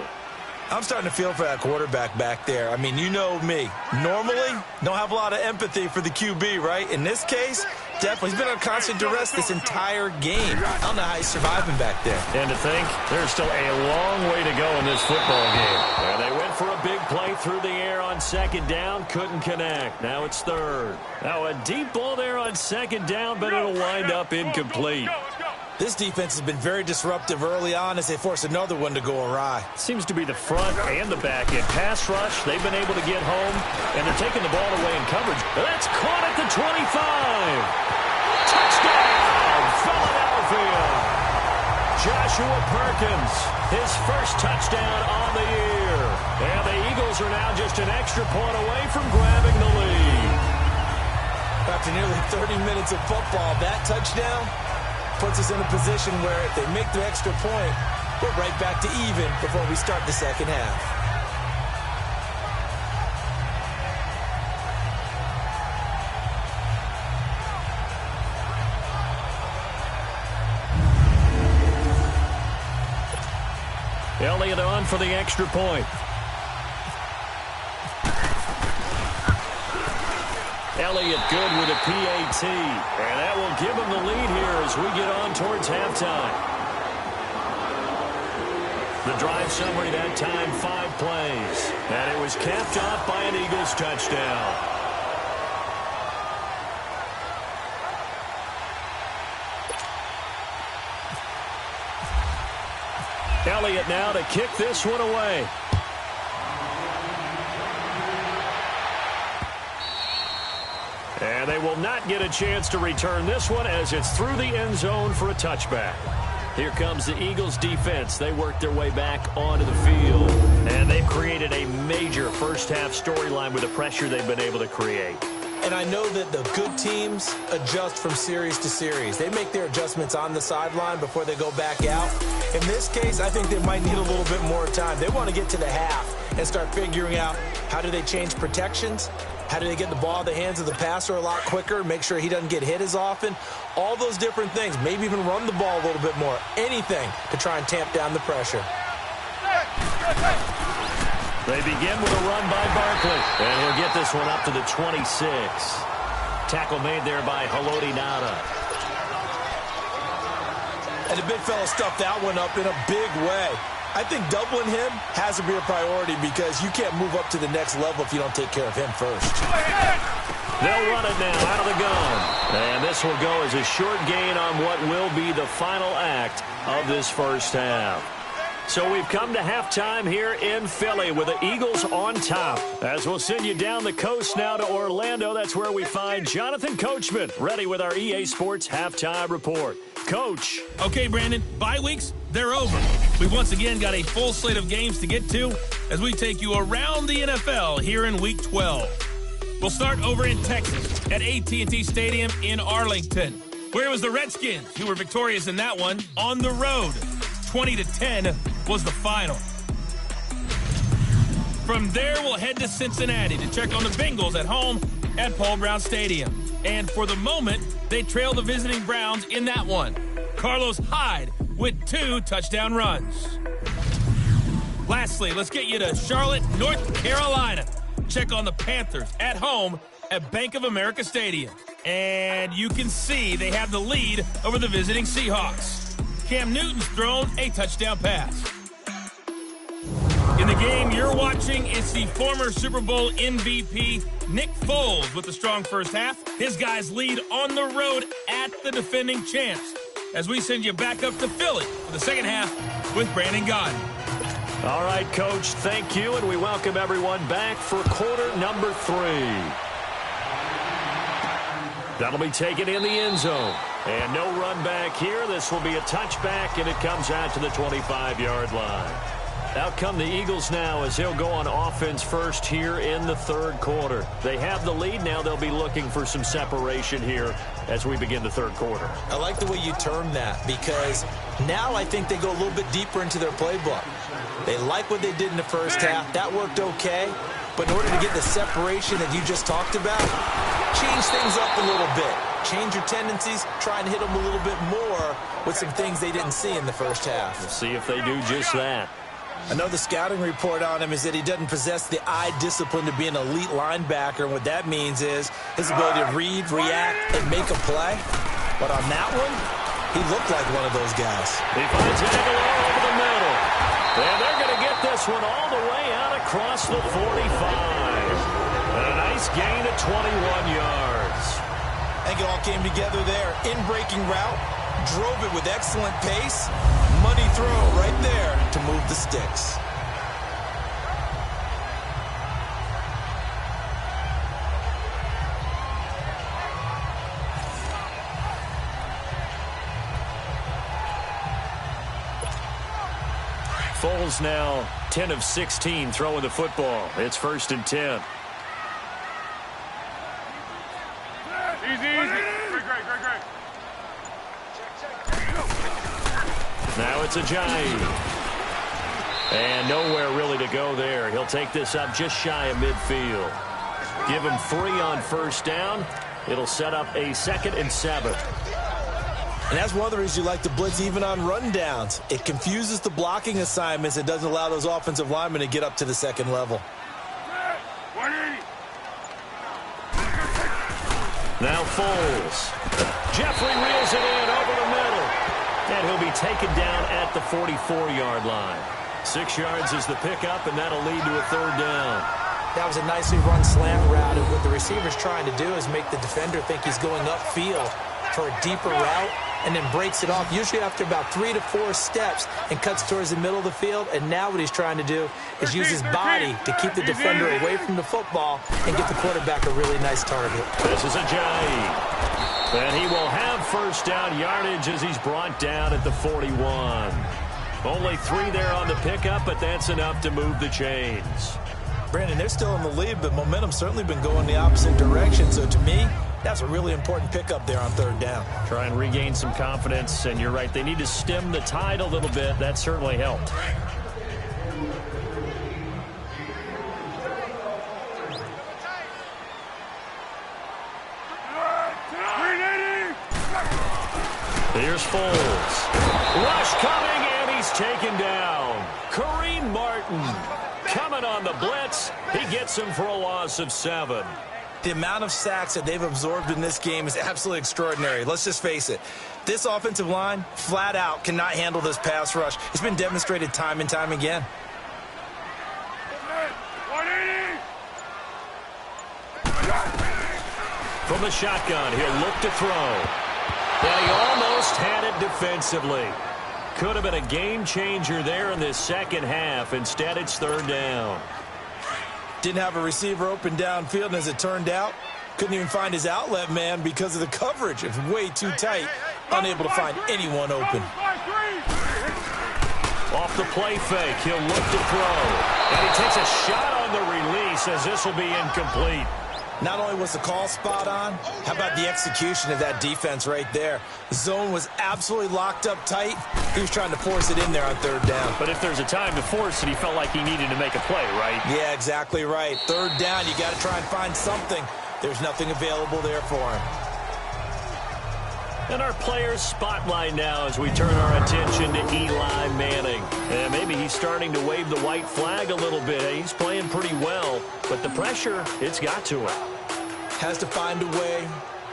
I'm starting to feel for that quarterback back there. I mean, you know me. Normally, don't have a lot of empathy for the QB, right? In this case, Definitely. He's been on constant duress this entire game. I don't know how he's surviving back there. And to think, there's still a long way to go in this football game. And they went for a big play through the air on second down. Couldn't connect. Now it's third. Now a deep ball there on second down, but it'll wind up incomplete. This defense has been very disruptive early on as they force another one to go awry. Seems to be the front and the back end. Pass rush, they've been able to get home, and they're taking the ball away in coverage. That's caught at the 25. Touchdown, Philadelphia. Joshua Perkins, his first touchdown on the year. And the Eagles are now just an extra point away from grabbing the lead. After nearly 30 minutes of football, that touchdown puts us in a position where if they make the extra point, we're right back to even before we start the second half. Elliott on for the extra point. Elliott good with a PAT. And that will give him the lead here as we get on towards halftime. The drive summary that time, 5 plays. And it was capped off by an Eagles touchdown. Elliott now to kick this one away. And they will not get a chance to return this one as it's through the end zone for a touchback. Here comes the Eagles defense. They work their way back onto the field. And they've created a major first-half storyline with the pressure they've been able to create. And I know that the good teams adjust from series to series. They make their adjustments on the sideline before they go back out. In this case, I think they might need a little bit more time. They want to get to the half and start figuring out how do they change protections, how do they get the ball in the hands of the passer a lot quicker, make sure he doesn't get hit as often, all those different things, maybe even run the ball a little bit more, anything to try and tamp down the pressure. They begin with a run by Barkley, and he'll get this one up to the 26. Tackle made there by Haloti Ngata. And the big fella stuffed that one up in a big way. I think doubling him has to be a priority because you can't move up to the next level if you don't take care of him first. They'll run it now out of the gun. And this will go as a short gain on what will be the final act of this first half. So we've come to halftime here in Philly with the Eagles on top. As we'll send you down the coast now to Orlando, that's where we find Jonathan Coachman ready with our EA Sports Halftime Report. Coach. Okay, Brandon, bye weeks, they're over. We've once again got a full slate of games to get to as we take you around the NFL here in Week 12. We'll start over in Texas at AT&T Stadium in Arlington, where it was the Redskins who were victorious in that one on the road. 20-10 was the final. From there, we'll head to Cincinnati to check on the Bengals at home at Paul Brown Stadium. And for the moment, they trail the visiting Browns in that one. Carlos Hyde with 2 touchdown runs. Lastly, let's get you to Charlotte, North Carolina. Check on the Panthers at home at Bank of America Stadium. And you can see they have the lead over the visiting Seahawks. Cam Newton's thrown a touchdown pass. In the game you're watching, it's the former Super Bowl MVP, Nick Foles, with a strong first half. His guys lead on the road at the defending champs. As we send you back up to Philly for the second half with Brandon Gaudin. All right, Coach, thank you, and we welcome everyone back for quarter number 3. That'll be taken in the end zone. And no run back here. This will be a touchback, and it comes out to the 25-yard line. Out come the Eagles now as they'll go on offense first here in the third quarter. They have the lead. Now they'll be looking for some separation here as we begin the third quarter. I like the way you term that because now I think they go a little bit deeper into their playbook. They like what they did in the first half. That worked okay. But in order to get the separation that you just talked about, change things up a little bit. Change your tendencies. Try and hit them a little bit more with some things they didn't see in the first half. We'll see if they do just that. I know the scouting report on him is that he doesn't possess the eye discipline to be an elite linebacker. And what that means is his ability to read, react, and make a play. But on that one, he looked like one of those guys. He finds Aguilar over the middle. And they're going to get this one all the way out across the 45. And a nice gain of 21 yards. I think it all came together there. In-breaking route, drove it with excellent pace. Money throw right there to move the sticks. Foles now 10 of 16 throwing the football. It's 1st and 10. Easy. Great. Now it's Ajayi. And nowhere really to go there. He'll take this up just shy of midfield. Give him 3 on 1st down. It'll set up a 2nd and 7. And that's one of the reasons you like to blitz even on rundowns. It confuses the blocking assignments and doesn't allow those offensive linemen to get up to the 2nd level. Now Foles. Jeffrey reels it in over the middle. And he'll be taken down at the 44-yard line. 6 yards is the pickup, and that'll lead to a 3rd down. That was a nicely run slant route, and what the receiver's trying to do is make the defender think he's going upfield for a deeper route, and then breaks it off, usually after about 3 to 4 steps, and cuts towards the middle of the field. And now what he's trying to do is use his body to keep the defender away from the football and get the quarterback a really nice target. This is Ajayi. And he will have 1st down yardage as he's brought down at the 41. Only 3 there on the pickup, but that's enough to move the chains. Brandon, they're still in the lead, but momentum's certainly been going the opposite direction. So to me, that's a really important pickup there on 3rd down. Try and regain some confidence, and you're right, they need to stem the tide a little bit. That certainly helped. Here's Foles. Rush coming, and he's taken down. Kareem Martin coming on the blitz. He gets him for a loss of 7. The amount of sacks that they've absorbed in this game is absolutely extraordinary. Let's just face it. This offensive line, flat out, cannot handle this pass rush. It's been demonstrated time and time again. From the shotgun, he'll look to throw. And he almost had it defensively. Could have been a game changer there in this 2nd half. Instead, it's 3rd down. Didn't have a receiver open downfield, and as it turned out, couldn't even find his outlet man because of the coverage. It was way too tight, unable to find anyone open. Off the play fake, he'll look to throw. And he takes a shot on the release as this will be incomplete. Not only was the call spot on, how about the execution of that defense right there? The zone was absolutely locked up tight. He was trying to force it in there on 3rd down. But if there's a time to force it, he felt like he needed to make a play, right? Yeah, exactly right. 3rd down, you got to try and find something. There's nothing available there for him. And our players spotlight now as we turn our attention to Eli Manning. And maybe he's starting to wave the white flag a little bit. He's playing pretty well, but the pressure, it's got to him. Has to find a way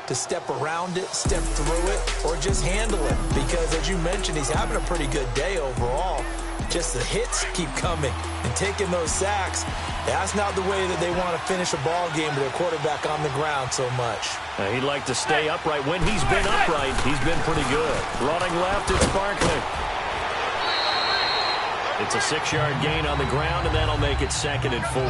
to step around it, step through it, or just handle it. Because as you mentioned, he's having a pretty good day overall. Just the hits keep coming and taking those sacks. That's not the way that they want to finish a ball game with their quarterback on the ground so much. He'd like to stay upright. When he's been upright, he's been pretty good. Running left, it's Barkley. It's a 6-yard gain on the ground, and that'll make it 2nd and 4.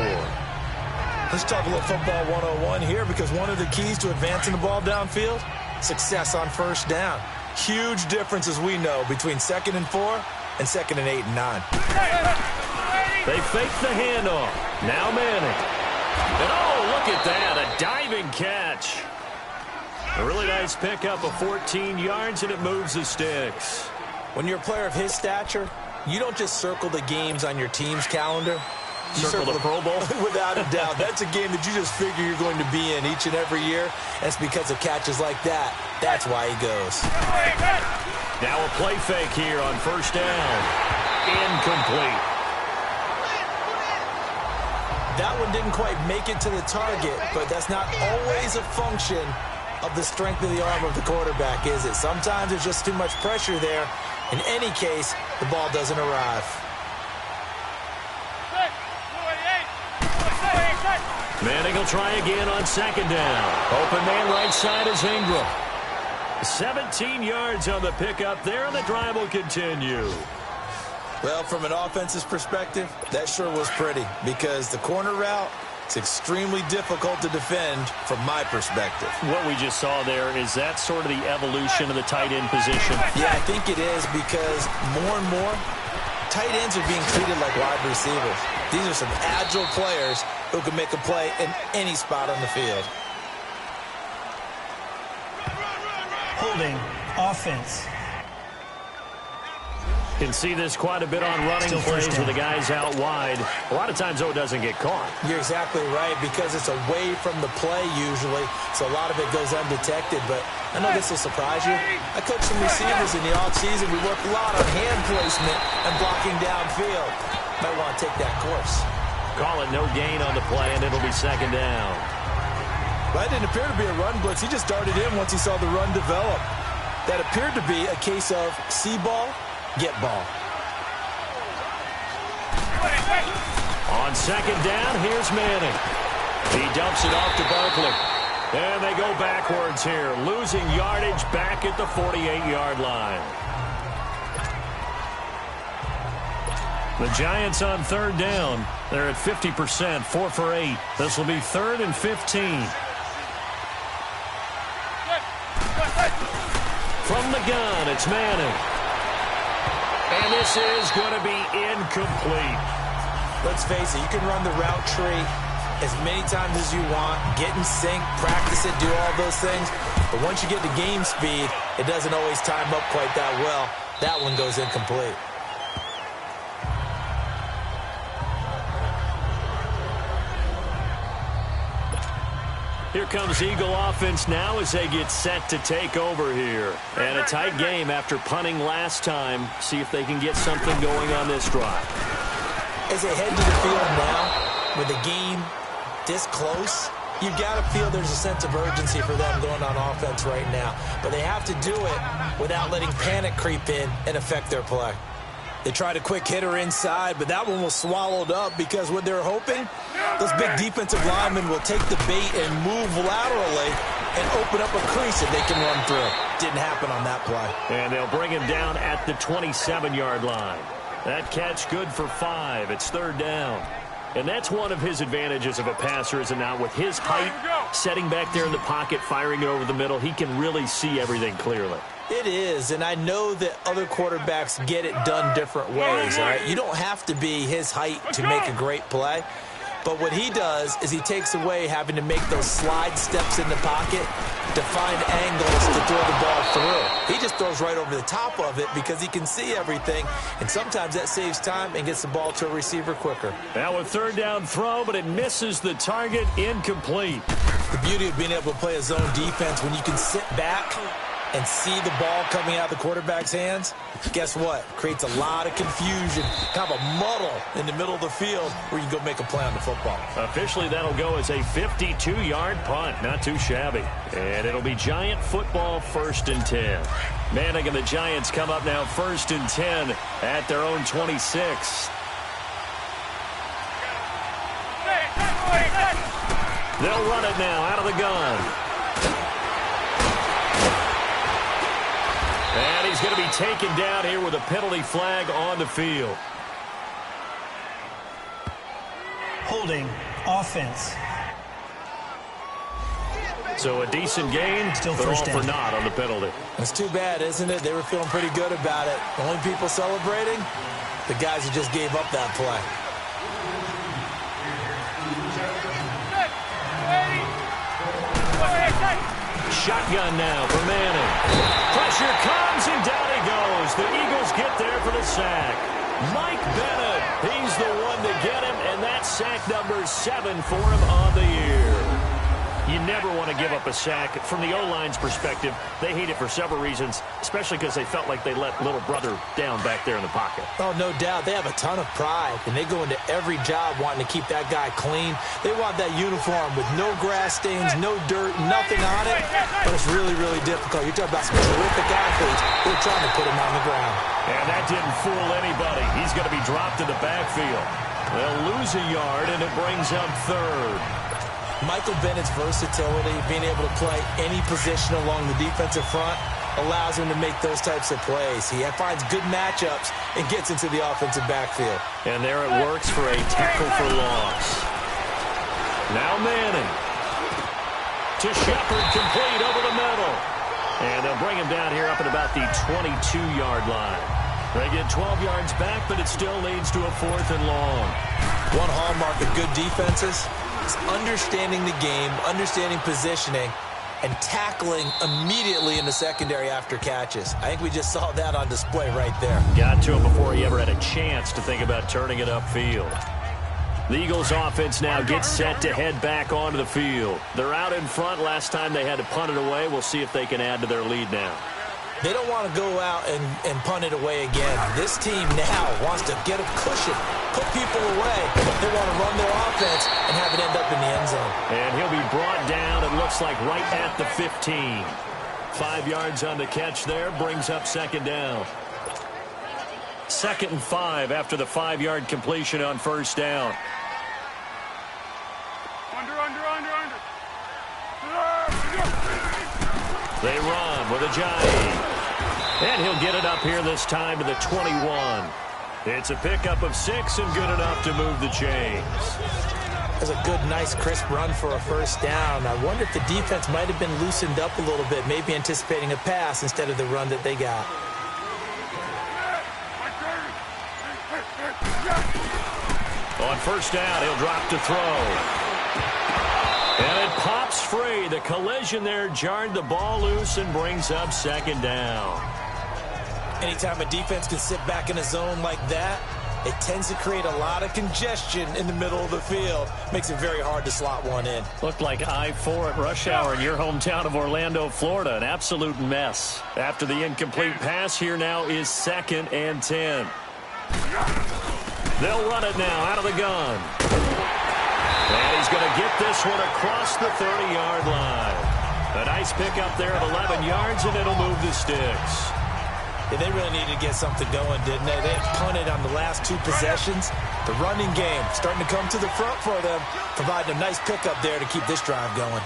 Let's talk a little football 101 here, because one of the keys to advancing the ball downfield, success on 1st down. Huge difference, as we know, between 2nd and 4 and 2nd and 8 and 9. They fake the handoff. Now Manning. And oh, look at that, a diving catch. A really nice pickup of 14 yards, and it moves the sticks. When you're a player of his stature, you don't just circle the games on your team's calendar. You circle the Pro Bowl? Without a doubt. That's a game that you just figure you're going to be in each and every year. That's because of catches like that. That's why he goes. Now a play fake here on 1st down. Incomplete. That one didn't quite make it to the target, but that's not always a function of the strength of the arm of the quarterback, is it? Sometimes there's just too much pressure there. In any case, the ball doesn't arrive. Manning will try again on second down. Open man right side is Ingram. 17 yards on the pickup there, and the drive will continue. Well, from an offense's perspective, that sure was pretty because the corner route is extremely difficult to defend from my perspective. What we just saw there, is that sort of the evolution of the tight end position? Yeah, I think it is because more and more, tight ends are being treated like wide receivers. These are some agile players who can make a play in any spot on the field. Holding offense. Can see this quite a bit on running plays with the guys out wide. A lot of times, though, it doesn't get caught. You're exactly right because it's away from the play usually, so a lot of it goes undetected. But I know this will surprise you. I coached some receivers in the offseason. We work a lot on hand placement and blocking downfield. Might want to take that course. Call it no gain on the play, and it'll be second down. Well, that didn't appear to be a run blitz. He just darted in once he saw the run develop. That appeared to be a case of see ball, get ball. On second down, here's Manning. He dumps it off to Barkley. And they go backwards here, losing yardage back at the 48-yard line. The Giants on third down. They're at 50%, 4 for 8. This will be 3rd and 15. From the gun, it's Manning. And this is going to be incomplete. Let's face it, you can run the route tree as many times as you want, get in sync, practice it, do all those things. But once you get to game speed, it doesn't always time up quite that well. That one goes incomplete. Here comes Eagle offense now as they get set to take over here. And a tight game after punting last time. See if they can get something going on this drive. As they head to the field now, with the game this close, you've got to feel there's a sense of urgency for them going on offense right now. But they have to do it without letting panic creep in and affect their play. They tried a quick hitter inside, but that one was swallowed up because what they're hoping, those big defensive linemen will take the bait and move laterally and open up a crease that they can run through. Didn't happen on that play. And they'll bring him down at the 27-yard line. That catch good for 5. It's third down. And that's one of his advantages of a passer, is it not? With his height, setting back there in the pocket, firing it over the middle, he can really see everything clearly. It is, and I know that other quarterbacks get it done different ways, all right? You don't have to be his height to make a great play. But what he does is he takes away having to make those slide steps in the pocket to find angles to throw the ball through. He just throws right over the top of it because he can see everything, and sometimes that saves time and gets the ball to a receiver quicker. Now a third down throw, but it misses the target, incomplete. The beauty of being able to play a zone defense when you can sit back and see the ball coming out of the quarterback's hands, guess what? Creates a lot of confusion, kind of a muddle in the middle of the field where you can go make a play on the football. Officially, that'll go as a 52-yard punt. Not too shabby. And it'll be Giant football, 1st and 10. Manning and the Giants come up now 1st and 10 at their own 26. They'll run it now out of the gun. And he's going to be taken down here with a penalty flag on the field. Holding offense. So a decent gain, Still but all first for down. naught on the penalty. It's too bad, isn't it? They were feeling pretty good about it. The only people celebrating, the guys who just gave up that play. Shotgun now for Manning. Pressure comes, and down he goes. The Eagles get there for the sack. Mike Bennett, he's the one to get him, and that's sack number 7 for him on the year. You never want to give up a sack. From the O-line's perspective, they hate it for several reasons, especially because they felt like they let little brother down back there in the pocket. Oh, no doubt. They have a ton of pride, and they go into every job wanting to keep that guy clean. They want that uniform with no grass stains, no dirt, nothing on it, but it's really, really difficult. You're talking about some terrific athletes. They're trying to put him on the ground. And that didn't fool anybody. He's going to be dropped in the backfield. They'll lose a yard, and it brings up third. Michael Bennett's versatility, being able to play any position along the defensive front, allows him to make those types of plays. He finds good matchups and gets into the offensive backfield. And there it works for a tackle for loss. Now Manning. To Shepard, complete over the middle. And they'll bring him down here up at about the 22-yard line. They get 12 yards back, but it still leads to a 4th and long. One hallmark of good defenses is understanding the game, understanding positioning, and tackling immediately in the secondary after catches. I think we just saw that on display right there. Got to him before he ever had a chance to think about turning it upfield. The Eagles offense now gets set to head back onto the field. They're out in front. Last time they had to punt it away. We'll see if they can add to their lead now. They don't want to go out and punt it away again. This team now wants to get a cushion, put people away. They want to run their offense and have it end up in the end zone. And he'll be brought down, it looks like, right at the 15. 5 yards on the catch there, brings up 2nd down. 2nd and 5 after the 5-yard completion on 1st down. Under. They run with Ajayi. And he'll get it up here this time to the 21. It's a pickup of 6 and good enough to move the chains. That's a good, nice, crisp run for a 1st down. I wonder if the defense might have been loosened up a little bit, maybe anticipating a pass instead of the run that they got. On 1st down, he'll drop to throw. And it pops free. The collision there jarred the ball loose and brings up 2nd down. Anytime a defense can sit back in a zone like that, it tends to create a lot of congestion in the middle of the field. Makes it very hard to slot one in. Looked like I-4 at rush hour in your hometown of Orlando, Florida. An absolute mess. After the incomplete pass, here now is 2nd and 10. They'll run it now out of the gun. And he's going to get this one across the 30-yard line. A nice pickup there of 11 yards, and it'll move the sticks. Yeah, they really needed to get something going, didn't they? They had punted on the last 2 possessions. The running game starting to come to the front for them, providing a nice pickup there to keep this drive going.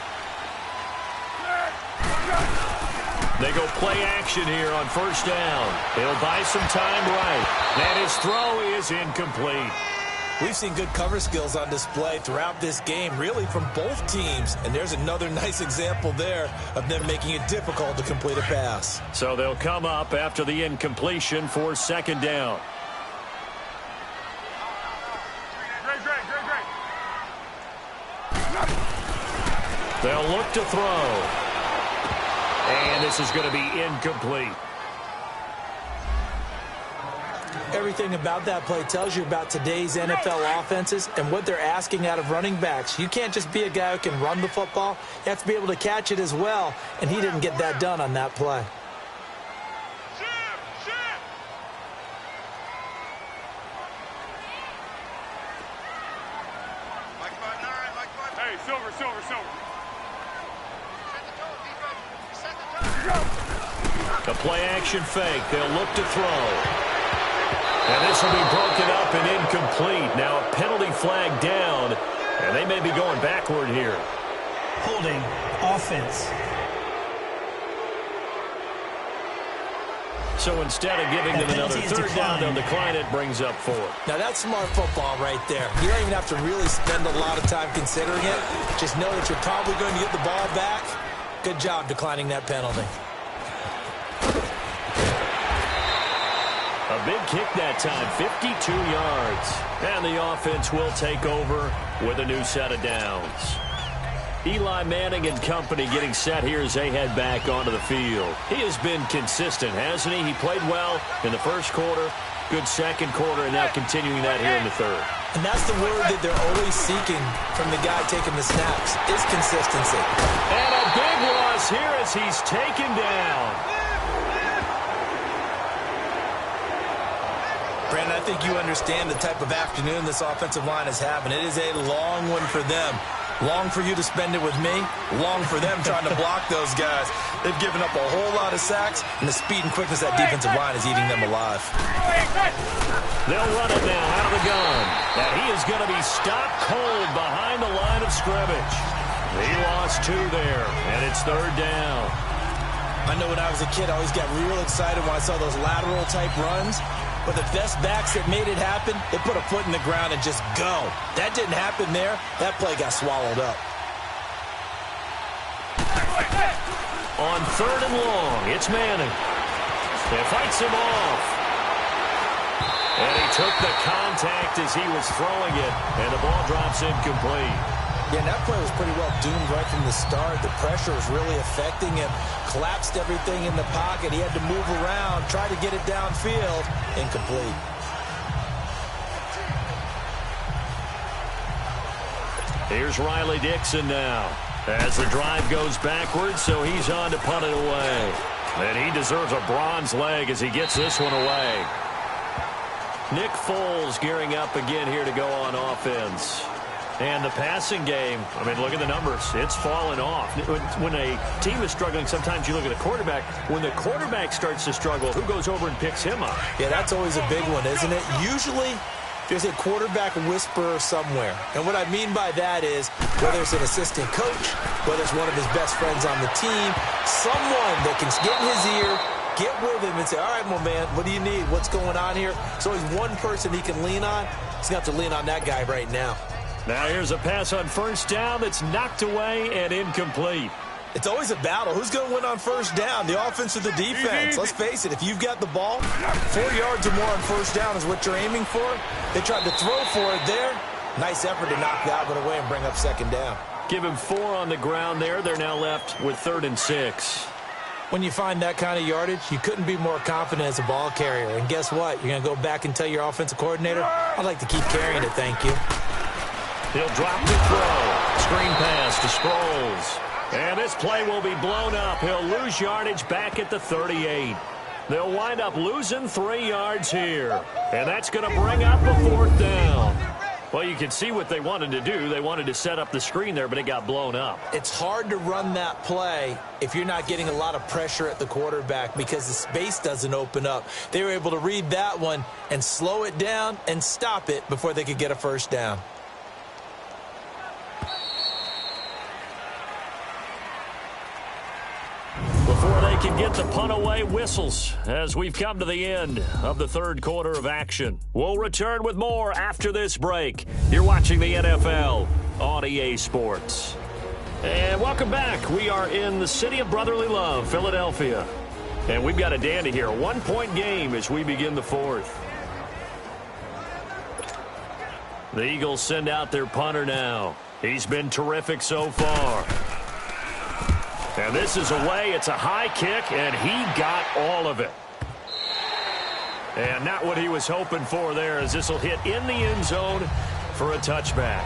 They go play action here on 1st down. He'll buy some time right. And his throw is incomplete. We've seen good cover skills on display throughout this game, really from both teams. And there's another nice example there of them making it difficult to complete a pass. So they'll come up after the incompletion for 2nd down. They'll look to throw. And this is going to be incomplete. Everything about that play tells you about today's NFL offenses and what they're asking out of running backs. You can't just be a guy who can run the football. You have to be able to catch it as well, and he didn't get that done on that play. Hey, Silver. A play-action fake. They'll look to throw. And this will be broken up and incomplete. Now a penalty flag down, and they may be going backward here. Holding offense. So instead of giving them another 3rd down, they'll decline it, brings up 4. Now that's smart football right there. You don't even have to really spend a lot of time considering it. Just know that you're probably going to get the ball back. Good job declining that penalty. A big kick that time, 52 yards. And the offense will take over with a new set of downs. Eli Manning and company getting set here as they head back onto the field. He has been consistent, hasn't he? He played well in the 1st quarter. Good second quarter, and now continuing that here in the third. And that's the word that they're always seeking from the guy taking the snaps, is consistency. And a big loss here as he's taken down. Brandon, I think you understand the type of afternoon this offensive line is having. It is a long one for them. Long for you to spend it with me. Long for them trying to block those guys. They've given up a whole lot of sacks, and the speed and quickness of that defensive line is eating them alive. They'll run it now out of the gun. And he is going to be stopped cold behind the line of scrimmage. He lost 2 there, and it's third down. I know when I was a kid, I always got real excited when I saw those lateral-type runs. But the best backs that made it happen, they put a foot in the ground and just go. That didn't happen there. That play got swallowed up. On third and long, it's Manning. He fights him off. And he took the contact as he was throwing it, and the ball drops incomplete. Yeah, that play was pretty well doomed right from the start. The pressure was really affecting him. Collapsed everything in the pocket. He had to move around, try to get it downfield. Incomplete. Here's Riley Dixon now. As the drive goes backwards, so he's on to punt it away. And he deserves a bronze leg as he gets this one away. Nick Foles gearing up again here to go on offense. And the passing game, I mean, look at the numbers. It's fallen off. When a team is struggling, sometimes you look at the quarterback. When the quarterback starts to struggle, who goes over and picks him up? Yeah, that's always a big one, isn't it? Usually, there's a quarterback whisperer somewhere. And what I mean by that is, whether it's an assistant coach, whether it's one of his best friends on the team, someone that can get in his ear, get with him and say, all right, my man, what do you need? What's going on here? So he's one person he can lean on. He's going to have to lean on that guy right now. Now here's a pass on first down that's knocked away and incomplete. It's always a battle. Who's going to win on first down, the offense or the defense? Let's face it, if you've got the ball, 4 yards or more on first down is what you're aiming for. They tried to throw for it there. Nice effort to knock that one away and bring up second down. Give him 4 on the ground there. They're now left with 3rd and 6. When you find that kind of yardage, you couldn't be more confident as a ball carrier. And guess what? You're going to go back and tell your offensive coordinator, I'd like to keep carrying it, thank you. He'll drop the throw. Screen pass to Sproles. And this play will be blown up. He'll lose yardage back at the 38. They'll wind up losing 3 yards here. And that's going to bring up a 4th down. Well, you can see what they wanted to do. They wanted to set up the screen there, but it got blown up. It's hard to run that play if you're not getting a lot of pressure at the quarterback because the space doesn't open up. They were able to read that one and slow it down and stop it before they could get a first down. Before they can get the punt away, whistles as we've come to the end of the 3rd quarter of action. We'll return with more after this break. You're watching the NFL on EA Sports. And welcome back. We are in the city of brotherly love, Philadelphia. And we've got a dandy here. A 1-point game as we begin the 4th. The Eagles send out their punter now. He's been terrific so far. And this is away. It's a high kick, and he got all of it. And not what he was hoping for there, as this will hit in the end zone for a touchback.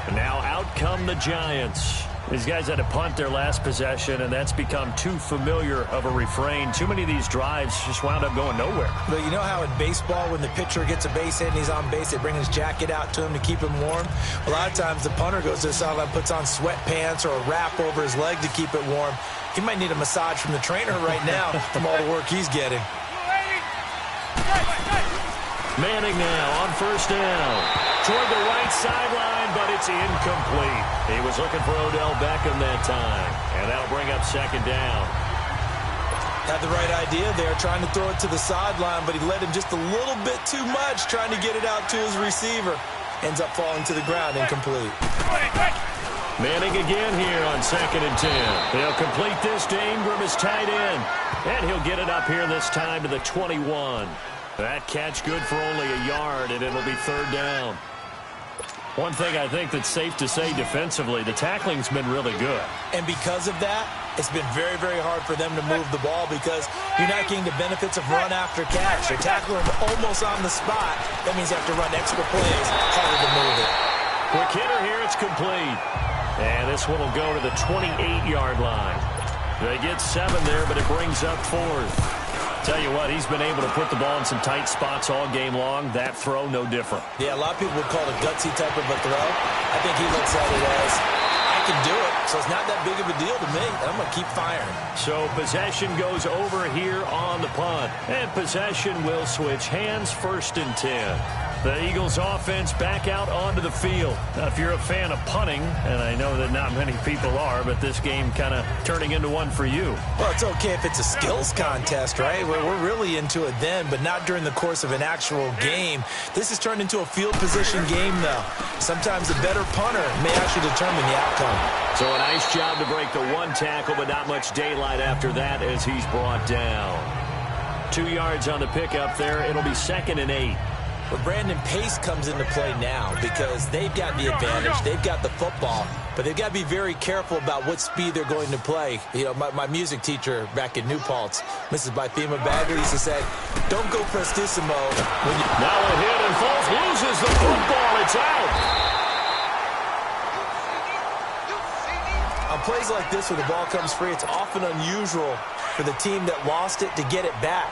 And now out come the Giants. These guys had to punt their last possession, and that's become too familiar of a refrain. Too many of these drives just wound up going nowhere. But you know how in baseball, when the pitcher gets a base hit and he's on base, they bring his jacket out to him to keep him warm? A lot of times the punter goes to the sideline, puts on sweatpants or a wrap over his leg to keep it warm. He might need a massage from the trainer right now from all the work he's getting. Manning now on first down. Toward the right sideline, but it's incomplete. He was looking for Odell Beckham that time, and that'll bring up second down. Had the right idea there, trying to throw it to the sideline, but he led him just a little bit too much, trying to get it out to his receiver. Ends up falling to the ground, incomplete. Manning again here on 2nd and 10. He'll complete this to Ingram as tight end, and he'll get it up here this time to the 21. That catch good for only a yard, and it'll be 3rd down. One thing I think that's safe to say defensively, the tackling's been really good. And because of that, It's been very, very hard for them to move the ball because you're not getting the benefits of run after catch. You're tackling them almost on the spot. That means you have to run extra plays, harder to move it. Quick hitter here, it's complete. And this one will go to the 28-yard line. They get 7 there, but it brings up 4th. Tell you what, he's been able to put the ball in some tight spots all game long. That throw, no different. Yeah, a lot of people would call it a gutsy type of a throw. I think he looks at it as, I can do it, so it's not that big of a deal to me. I'm going to keep firing. So possession goes over here on the punt. And possession will switch hands, 1st and 10. The Eagles offense back out onto the field. Now, if you're a fan of punting, and I know that not many people are, but this game kind of turning into one for you. Well, it's okay if it's a skills contest, right? We're really into it then, but not during the course of an actual game. This has turned into a field position game, though. Sometimes a better punter may actually determine the outcome. So a nice job to break the 1 tackle, but not much daylight after that as he's brought down. 2 yards on the pickup there. It'll be 2nd and 8. But Brandon, pace comes into play now because they've got the advantage. They've got the football, but they've got to be very careful about what speed they're going to play. You know, my music teacher back in New Paltz, Mrs. Bythema Bagley, used to say, don't go prestissimo. Now a hit and falls, loses the football. It's out. On plays like this where the ball comes free, it's often unusual for the team that lost it to get it back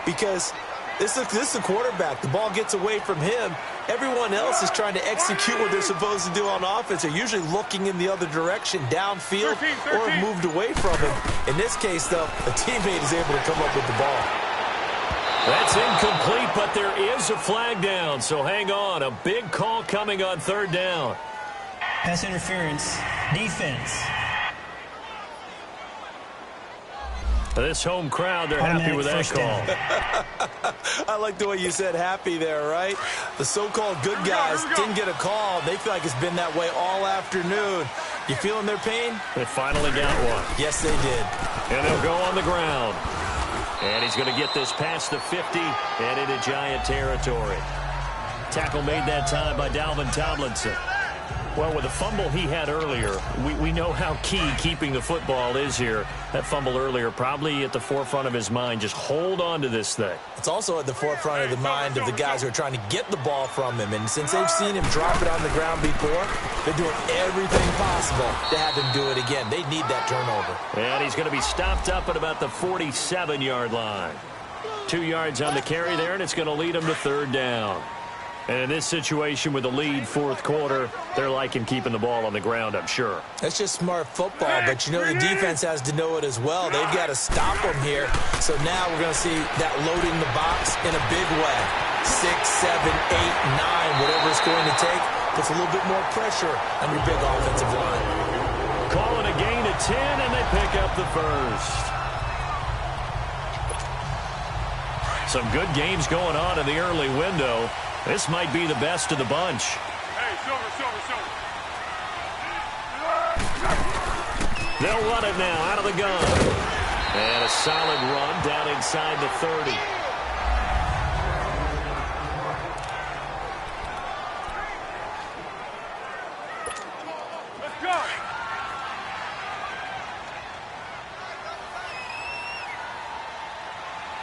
because this is a quarterback. The ball gets away from him. Everyone else is trying to execute what they're supposed to do on offense. They're usually looking in the other direction, downfield, or have moved away from him. In this case, though, a teammate is able to come up with the ball. That's incomplete, but there is a flag down, so hang on. A big call coming on 3rd down. Pass interference. Defense. This home crowd, they're happy with that call. I like the way you said happy there, right? The so-called good guys didn't get a call. They feel like it's been that way all afternoon. You feeling their pain? They finally got one. Yes, they did. And they'll go on the ground. And he's going to get this past the 50 and into Giant territory. Tackle made that time by Dalvin Tomlinson. Well, with the fumble he had earlier, we know how key keeping the football is here. That fumble earlier probably at the forefront of his mind. Just hold on to this thing. It's also at the forefront of the mind of the guys who are trying to get the ball from him. And since they've seen him drop it on the ground before, they're doing everything possible to have him do it again. They need that turnover. And he's going to be stopped up at about the 47-yard line. 2 yards on the carry there, and it's going to lead him to 3rd down. And in this situation with the lead 4th quarter, they're liking keeping the ball on the ground, I'm sure. That's just smart football, but you know the defense has to know it as well. They've got to stop them here. So now we're going to see that loading the box in a big way. 6, 7, 8, 9, whatever it's going to take, puts a little bit more pressure on your big offensive line. Call it a gain of 10, and they pick up the 1st. Some good games going on in the early window. This might be the best of the bunch. Hey, Silver. They'll run it now out of the gun. And a solid run down inside the 30. Let's go.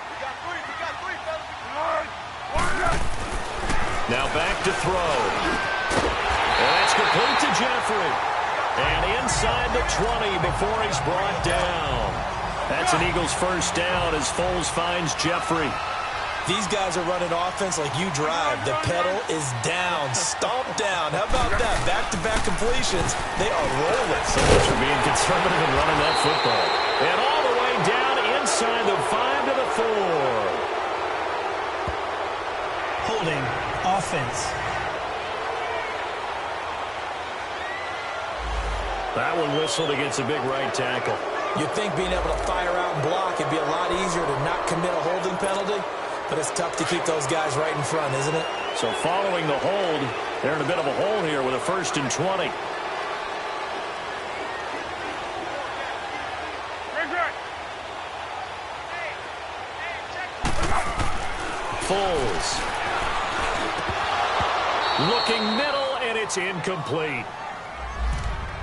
We got three, fellas. Now back to throw. And that's complete to Jeffrey. And inside the 20 before he's brought down. That's an Eagles 1st down as Foles finds Jeffrey. These guys are running offense like you drive. The pedal is down, stomp down. How about that? Back-to-back completions. They are rolling. So much for being conservative and running that football. And all the way down inside the 5 to the 4. Holding offense. That one whistled against a big right tackle. You'd think being able to fire out and block it'd be a lot easier to not commit a holding penalty, but it's tough to keep those guys right in front, isn't it? So following the hold, they're in a bit of a hole here with a 1st and 20. Foles. Looking middle, and it's incomplete.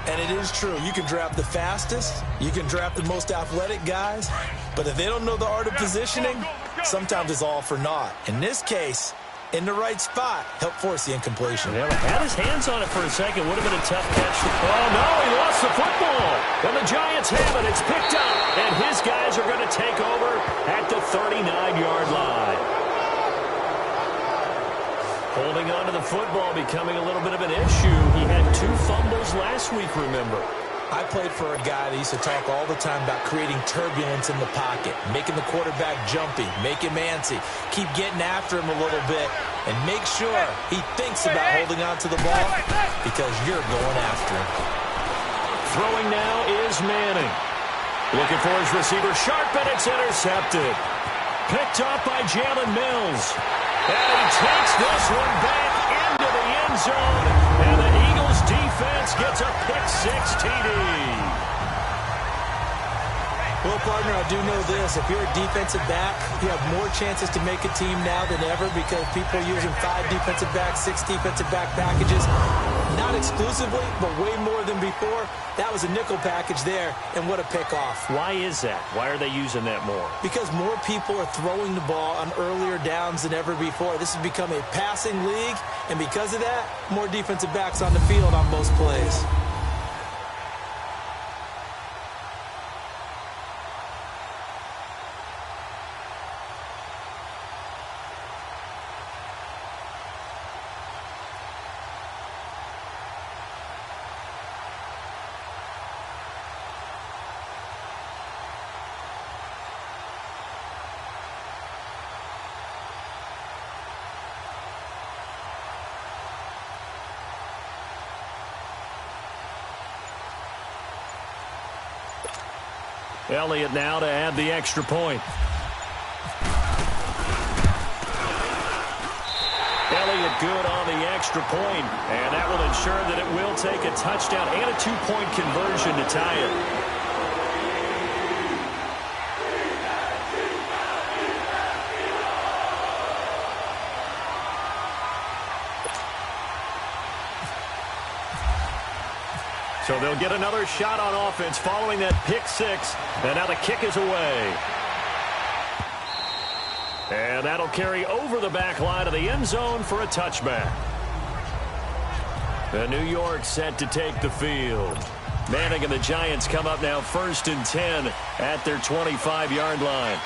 And it is true. You can draft the fastest. You can draft the most athletic guys. But if they don't know the art of positioning, sometimes it's all for naught. In this case, in the right spot, help force the incompletion. Yeah, had his hands on it for a second. Would have been a tough catch. Oh, no, he lost the football. And the Giants have it. It's picked up. And his guys are going to take over at the 39-yard line. Holding on to the football becoming a little bit of an issue. He had 2 fumbles last week, remember. I played for a guy that used to talk all the time about creating turbulence in the pocket, making the quarterback jumpy, make him antsy, keep getting after him a little bit, and make sure he thinks about holding on to the ball because you're going after him. Throwing now is Manning. Looking for his receiver, sharp, and it's intercepted. Picked up by Jalen Mills. And he takes this one back into the end zone. And the Eagles defense gets a pick-6 TD. Well, partner, I do know this. If you're a defensive back, you have more chances to make a team now than ever because people are using 5 defensive backs, 6 defensive back packages. Not exclusively, but way more than before. That was a nickel package there, and what a pick-off. Why is that? Why are they using that more? Because more people are throwing the ball on earlier downs than ever before. This has become a passing league, and because of that, more defensive backs on the field on most plays. Elliott now to add the extra point. Elliott good on the extra point, and that will ensure that it will take a touchdown and a 2-point conversion to tie it. So they'll get another shot on offense following that pick-6, and now the kick is away. And that'll carry over the back line of the end zone for a touchback. The New York set to take the field. Manning and the Giants come up now 1st and 10 at their 25-yard line.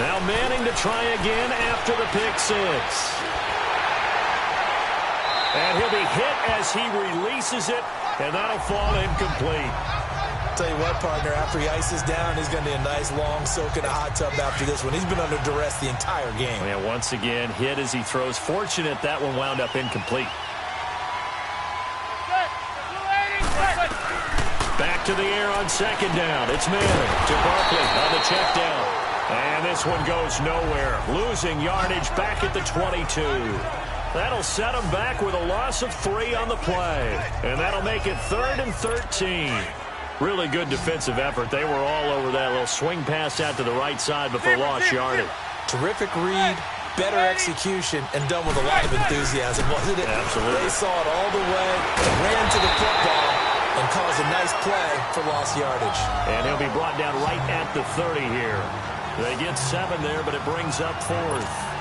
Now Manning to try again after the pick-6. And he'll be hit as he releases it, and that'll fall incomplete. Tell you what, partner, after he ices down, he's going to need a nice long soak in a hot tub after this one. He's been under duress the entire game. Yeah, once again, hit as he throws. Fortunate that one wound up incomplete. Back to the air on 2nd down. It's Manning to Barkley on the check down. And this one goes nowhere. Losing yardage back at the 22. That'll set him back with a loss of 3 on the play. And that'll make it 3rd and 13. Really good defensive effort. They were all over that little swing pass out to the right side before lost yardage. Terrific read, better execution, and done with a lot of enthusiasm, wasn't it? Absolutely. They saw it all the way, ran to the football, and caused a nice play for lost yardage. And he'll be brought down right at the 30 here. They get 7 there, but it brings up 4th.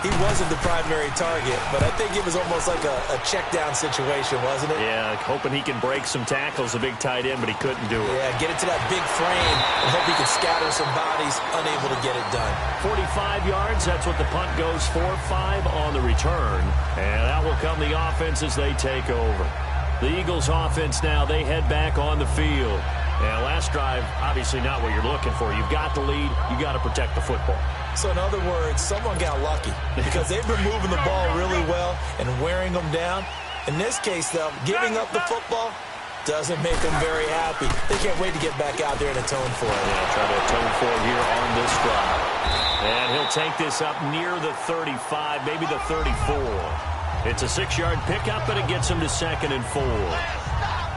He wasn't the primary target, but I think it was almost like a check-down situation, wasn't it? Yeah, hoping he can break some tackles, a big tight end, but he couldn't do it. Yeah, get it to that big frame and hope he can scatter some bodies, unable to get it done. 45 yards, that's what the punt goes for. 5 on the return, and that will come the offense as they take over. The Eagles offense now, they head back on the field. And last drive, obviously not what you're looking for. You've got the lead. You've got to protect the football. So in other words, someone got lucky because they've been moving the ball really well and wearing them down. In this case, though, giving up the football doesn't make them very happy. They can't wait to get back out there and atone for it. Yeah, try to atone for it here on this drive. And he'll take this up near the 35, maybe the 34. It's a 6-yard pickup, but it gets him to 2nd and 4.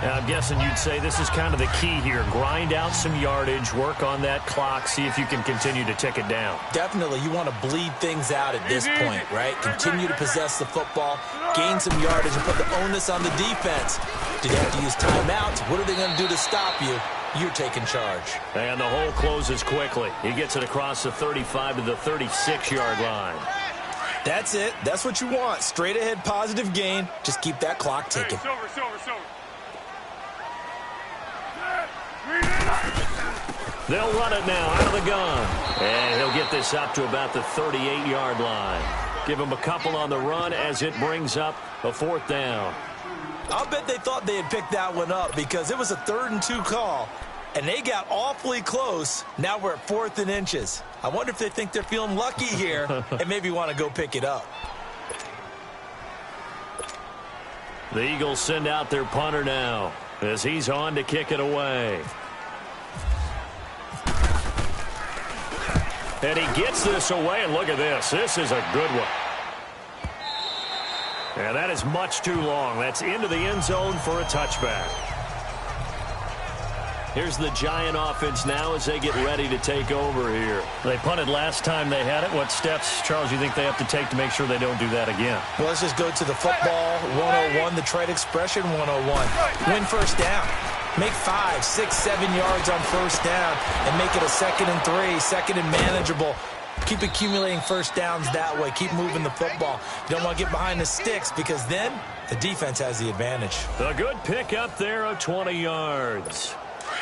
I'm guessing you'd say this is kind of the key here. Grind out some yardage, work on that clock, see if you can continue to tick it down. Definitely, you want to bleed things out at this point, right? Continue to possess the football, gain some yardage, and put the onus on the defense. Do they have to use timeouts? What are they going to do to stop you? You're taking charge. And the hole closes quickly. He gets it across the 35 to the 36-yard line. That's it. That's what you want. Straight ahead positive gain. Just keep that clock ticking. Hey, silver. They'll run it now out of the gun. And he'll get this up to about the 38-yard line. Give him a couple on the run as it brings up a 4th down. I'll bet they thought they had picked that one up because it was a 3rd and 2 call. And they got awfully close. Now we're at 4th and inches. I wonder if they think they're feeling lucky here and maybe want to go pick it up. The Eagles send out their punter now as he's on to kick it away. And he gets this away, and look at this. This is a good one. And that is much too long. That's into the end zone for a touchback. Here's the Giant offense now as they get ready to take over here. They punted last time they had it. What steps, Charles, you think they have to take to make sure they don't do that again? Well, let's just go to the football 101, the trade expression 101. Win first down. Make 5, 6, 7 yards on first down and make it a 2nd and 3, 2nd and manageable. Keep accumulating first downs that way. Keep moving the football. You don't want to get behind the sticks because then the defense has the advantage. A good pick up there of 20 yards.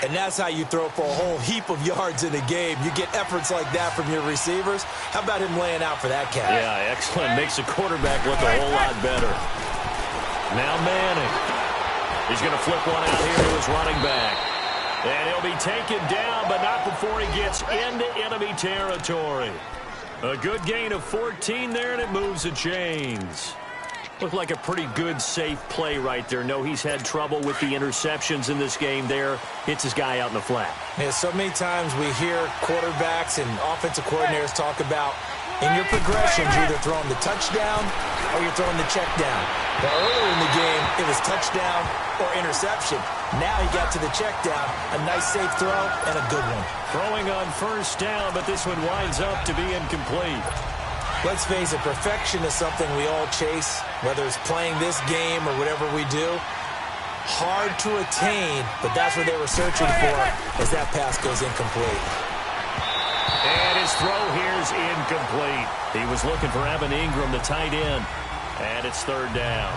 And that's how you throw for a whole heap of yards in a game. You get efforts like that from your receivers. How about him laying out for that catch? Yeah, excellent. Makes the quarterback look a whole lot better. Now Manning. He's going to flip one out here to his running back. And he'll be taken down, but not before he gets into enemy territory. A good gain of 14 there, and it moves the chains. Looked like a pretty good, safe play right there. No, he's had trouble with the interceptions in this game there. Hits his guy out in the flat. Yeah, so many times we hear quarterbacks and offensive coordinators talk about in your progressions, you're either throwing the touchdown or you're throwing the check down. But earlier in the game, it was touchdown or interception. Now he got to the check down. A nice, safe throw and a good one. Throwing on first down, but this one winds up to be incomplete. Let's face it, perfection is something we all chase, whether it's playing this game or whatever we do. Hard to attain, but that's what they were searching for as that pass goes incomplete. And his throw here is incomplete. He was looking for Evan Ingram, the tight end, and it's 3rd down.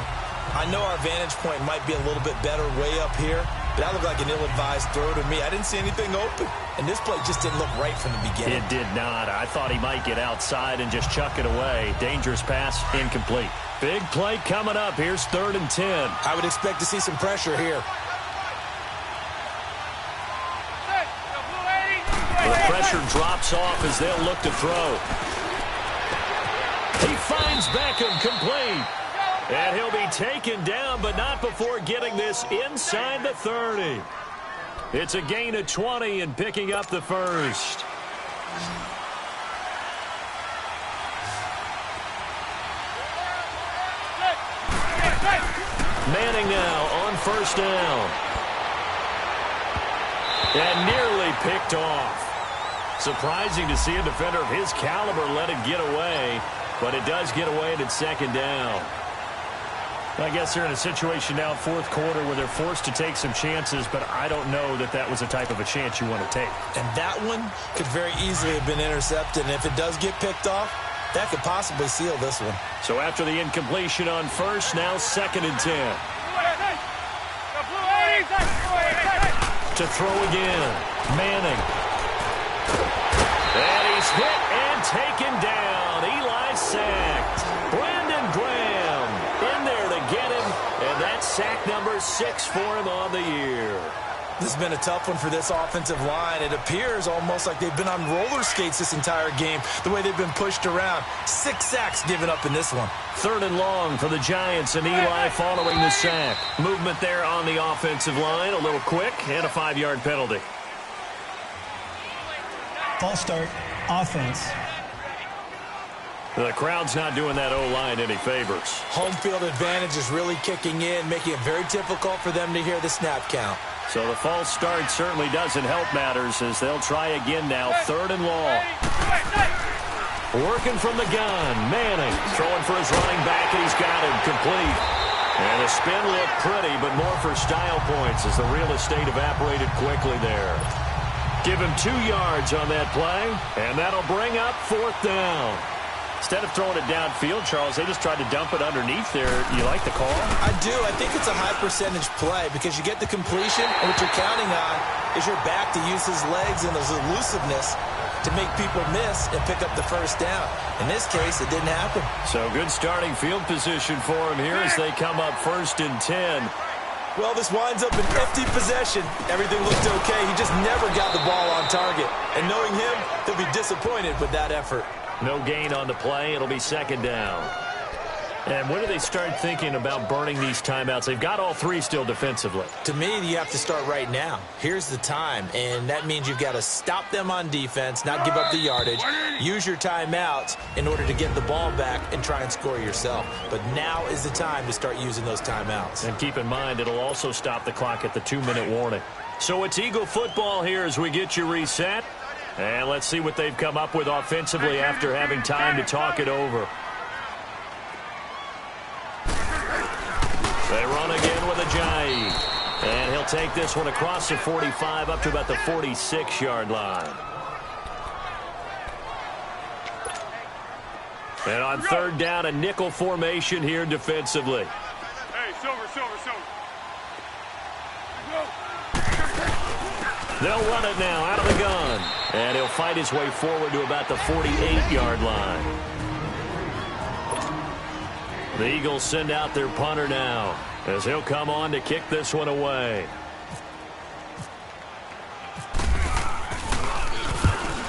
I know our vantage point might be a little bit better way up here, but that looked like an ill-advised throw to me. I didn't see anything open, and this play just didn't look right from the beginning. It did not. I thought he might get outside and just chuck it away. Dangerous pass, incomplete. Big play coming up. Here's 3rd and 10. I would expect to see some pressure here. The pressure drops off as they'll look to throw. He finds Beckham complete. And he'll be taken down, but not before getting this inside the 30. It's a gain of 20 and picking up the first. Manning now on first down. And nearly picked off. Surprising to see a defender of his caliber let it get away, but it does get away and it's 2nd down. I guess they're in a situation now, 4th quarter, where they're forced to take some chances, but I don't know that that was the type of a chance you want to take. And that one could very easily have been intercepted, and if it does get picked off, that could possibly seal this one. So after the incompletion on first, now 2nd and 10. To throw again, Manning. And he's hit and taken down. Eli sacked. Brandon Graham in there to get him, and that's sack number 6 for him on the year. This has been a tough one for this offensive line. It appears almost like they've been on roller skates this entire game, the way they've been pushed around. 6 sacks given up in this one. 3rd and long for the Giants, and Eli following the sack. Movement there on the offensive line, a little quick, and a 5-yard penalty. False start, offense. The crowd's not doing that O-line any favors. Home field advantage is really kicking in, making it very difficult for them to hear the snap count. So the false start certainly doesn't help matters as they'll try again now, 3rd and long. Working from the gun, Manning throwing for his running back, and he's got him complete. And the spin looked pretty, but more for style points as the real estate evaporated quickly there. Give him 2 yards on that play, and that'll bring up 4th down. Instead of throwing it downfield, Charles, they just tried to dump it underneath there. You like the call? I do. I think it's a high-percentage play because you get the completion, and what you're counting on is your back to use his legs and his elusiveness to make people miss and pick up the 1st down. In this case, it didn't happen. So good starting field position for him here as they come up 1st and 10. Well, this winds up an empty possession. Everything looked okay. He just never got the ball on target. And knowing him, he'll be disappointed with that effort. No gain on the play. It'll be 2nd down. And when do they start thinking about burning these timeouts? They've got all 3 still defensively. To me, you have to start right now. Here's the time, and that means you've got to stop them on defense, not give up the yardage, use your timeouts in order to get the ball back and try and score yourself. But now is the time to start using those timeouts. And keep in mind, it'll also stop the clock at the 2-minute warning. So it's Eagle football here as we get you reset. And let's see what they've come up with offensively after having time to talk it over. They run again with Ajayi. And he'll take this one across the 45 up to about the 46-yard line. And on 3rd down, a nickel formation here defensively. Hey, Silver. They'll run it now out of the gun. And he'll fight his way forward to about the 48-yard line. The Eagles send out their punter now as he'll come on to kick this one away.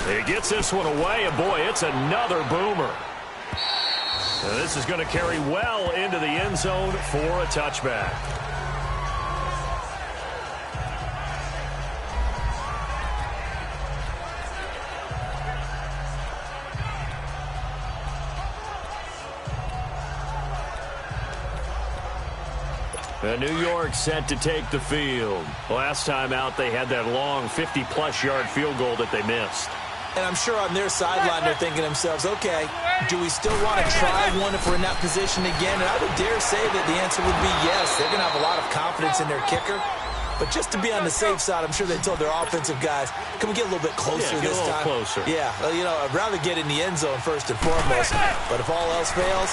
He gets this one away, and boy, it's another boomer. And this is going to carry well into the end zone for a touchback. And New York set to take the field. Last time out, they had that long 50-plus yard field goal that they missed. And I'm sure on their sideline they're thinking to themselves, okay, do we still want to try one if we're in that position again? And I would dare say that the answer would be yes. They're going to have a lot of confidence in their kicker. But just to be on the safe side, I'm sure they told their offensive guys, can we get a little bit closer this time? Closer. Yeah, you know, I'd rather get in the end zone first and foremost. But if all else fails,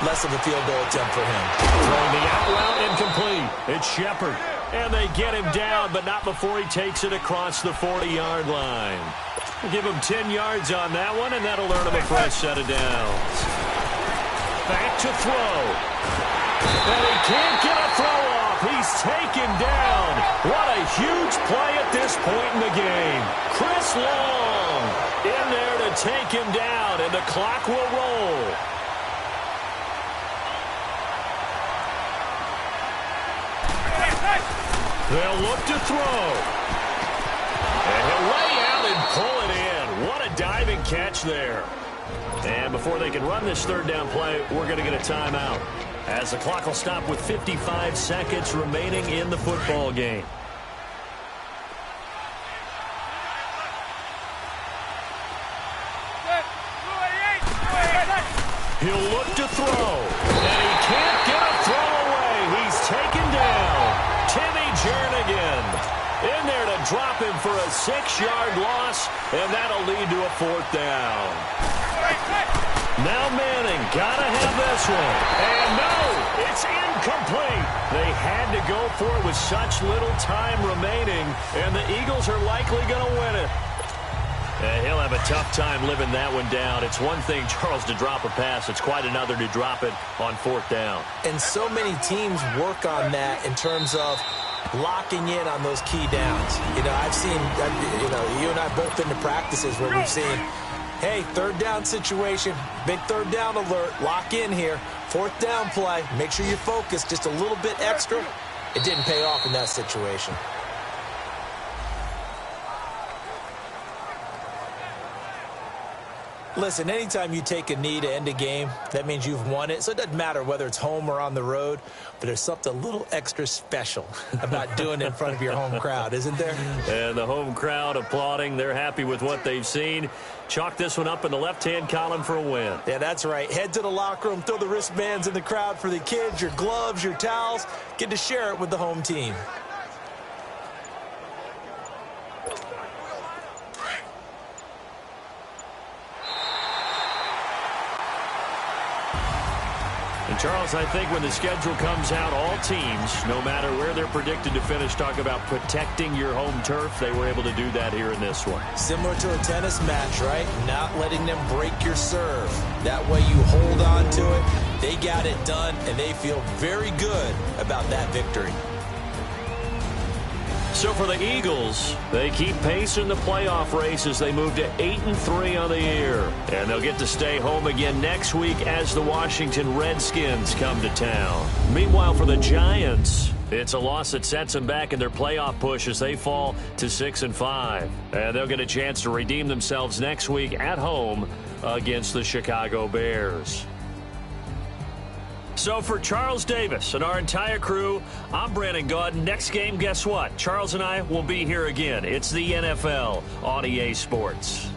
less of a field goal attempt for him. Throwing the out route incomplete. It's Shepard. And they get him down, but not before he takes it across the 40-yard line. We'll give him 10 yards on that one, and that'll earn him a fresh set of downs. Back to throw. And he can't get a throw off. He's taken down. What a huge play at this point in the game. Chris Long in there to take him down, and the clock will roll. They'll look to throw. And he'll lay out and pull it in. What a diving catch there. And before they can run this 3rd down play, we're going to get a timeout, as the clock will stop with 55 seconds remaining in the football game. He'll look to throw. And he can't get a throw away. He's taken down. Timmy Jernigan in there to drop him for a 6-yard loss, and that'll lead to a 4th down. Now Manning, gotta have this one. And no, it's incomplete. They had to go for it with such little time remaining, and the Eagles are likely going to win it. And he'll have a tough time living that one down. It's one thing, Charles, to drop a pass. It's quite another to drop it on 4th down. And so many teams work on that in terms of locking in on those key downs. You know, I've seen, you and I both been to practices where we've seen, hey, 3rd down situation, big 3rd down alert, lock in here, 4th down play, make sure you focus just a little bit extra. It didn't pay off in that situation. Listen, anytime you take a knee to end a game, that means you've won it. So it doesn't matter whether it's home or on the road, but there's something a little extra special about doing it in front of your home crowd, isn't there? And the home crowd applauding. They're happy with what they've seen. Chalk this one up in the left-hand column for a win. Yeah, that's right. Head to the locker room, throw the wristbands in the crowd for the kids, your gloves, your towels. Get to share it with the home team. And, Charles, I think when the schedule comes out, all teams, no matter where they're predicted to finish, talk about protecting your home turf. They were able to do that here in this one. Similar to a tennis match, right? Not letting them break your serve. That way you hold on to it. They got it done, and they feel very good about that victory. So for the Eagles, they keep pace in the playoff race as they move to 8-3 on the year. And they'll get to stay home again next week as the Washington Redskins come to town. Meanwhile, for the Giants, it's a loss that sets them back in their playoff push as they fall to 6-5. And they'll get a chance to redeem themselves next week at home against the Chicago Bears. So for Charles Davis and our entire crew, I'm Brandon Gaudin. Next game, guess what? Charles and I will be here again. It's the NFL on EA Sports.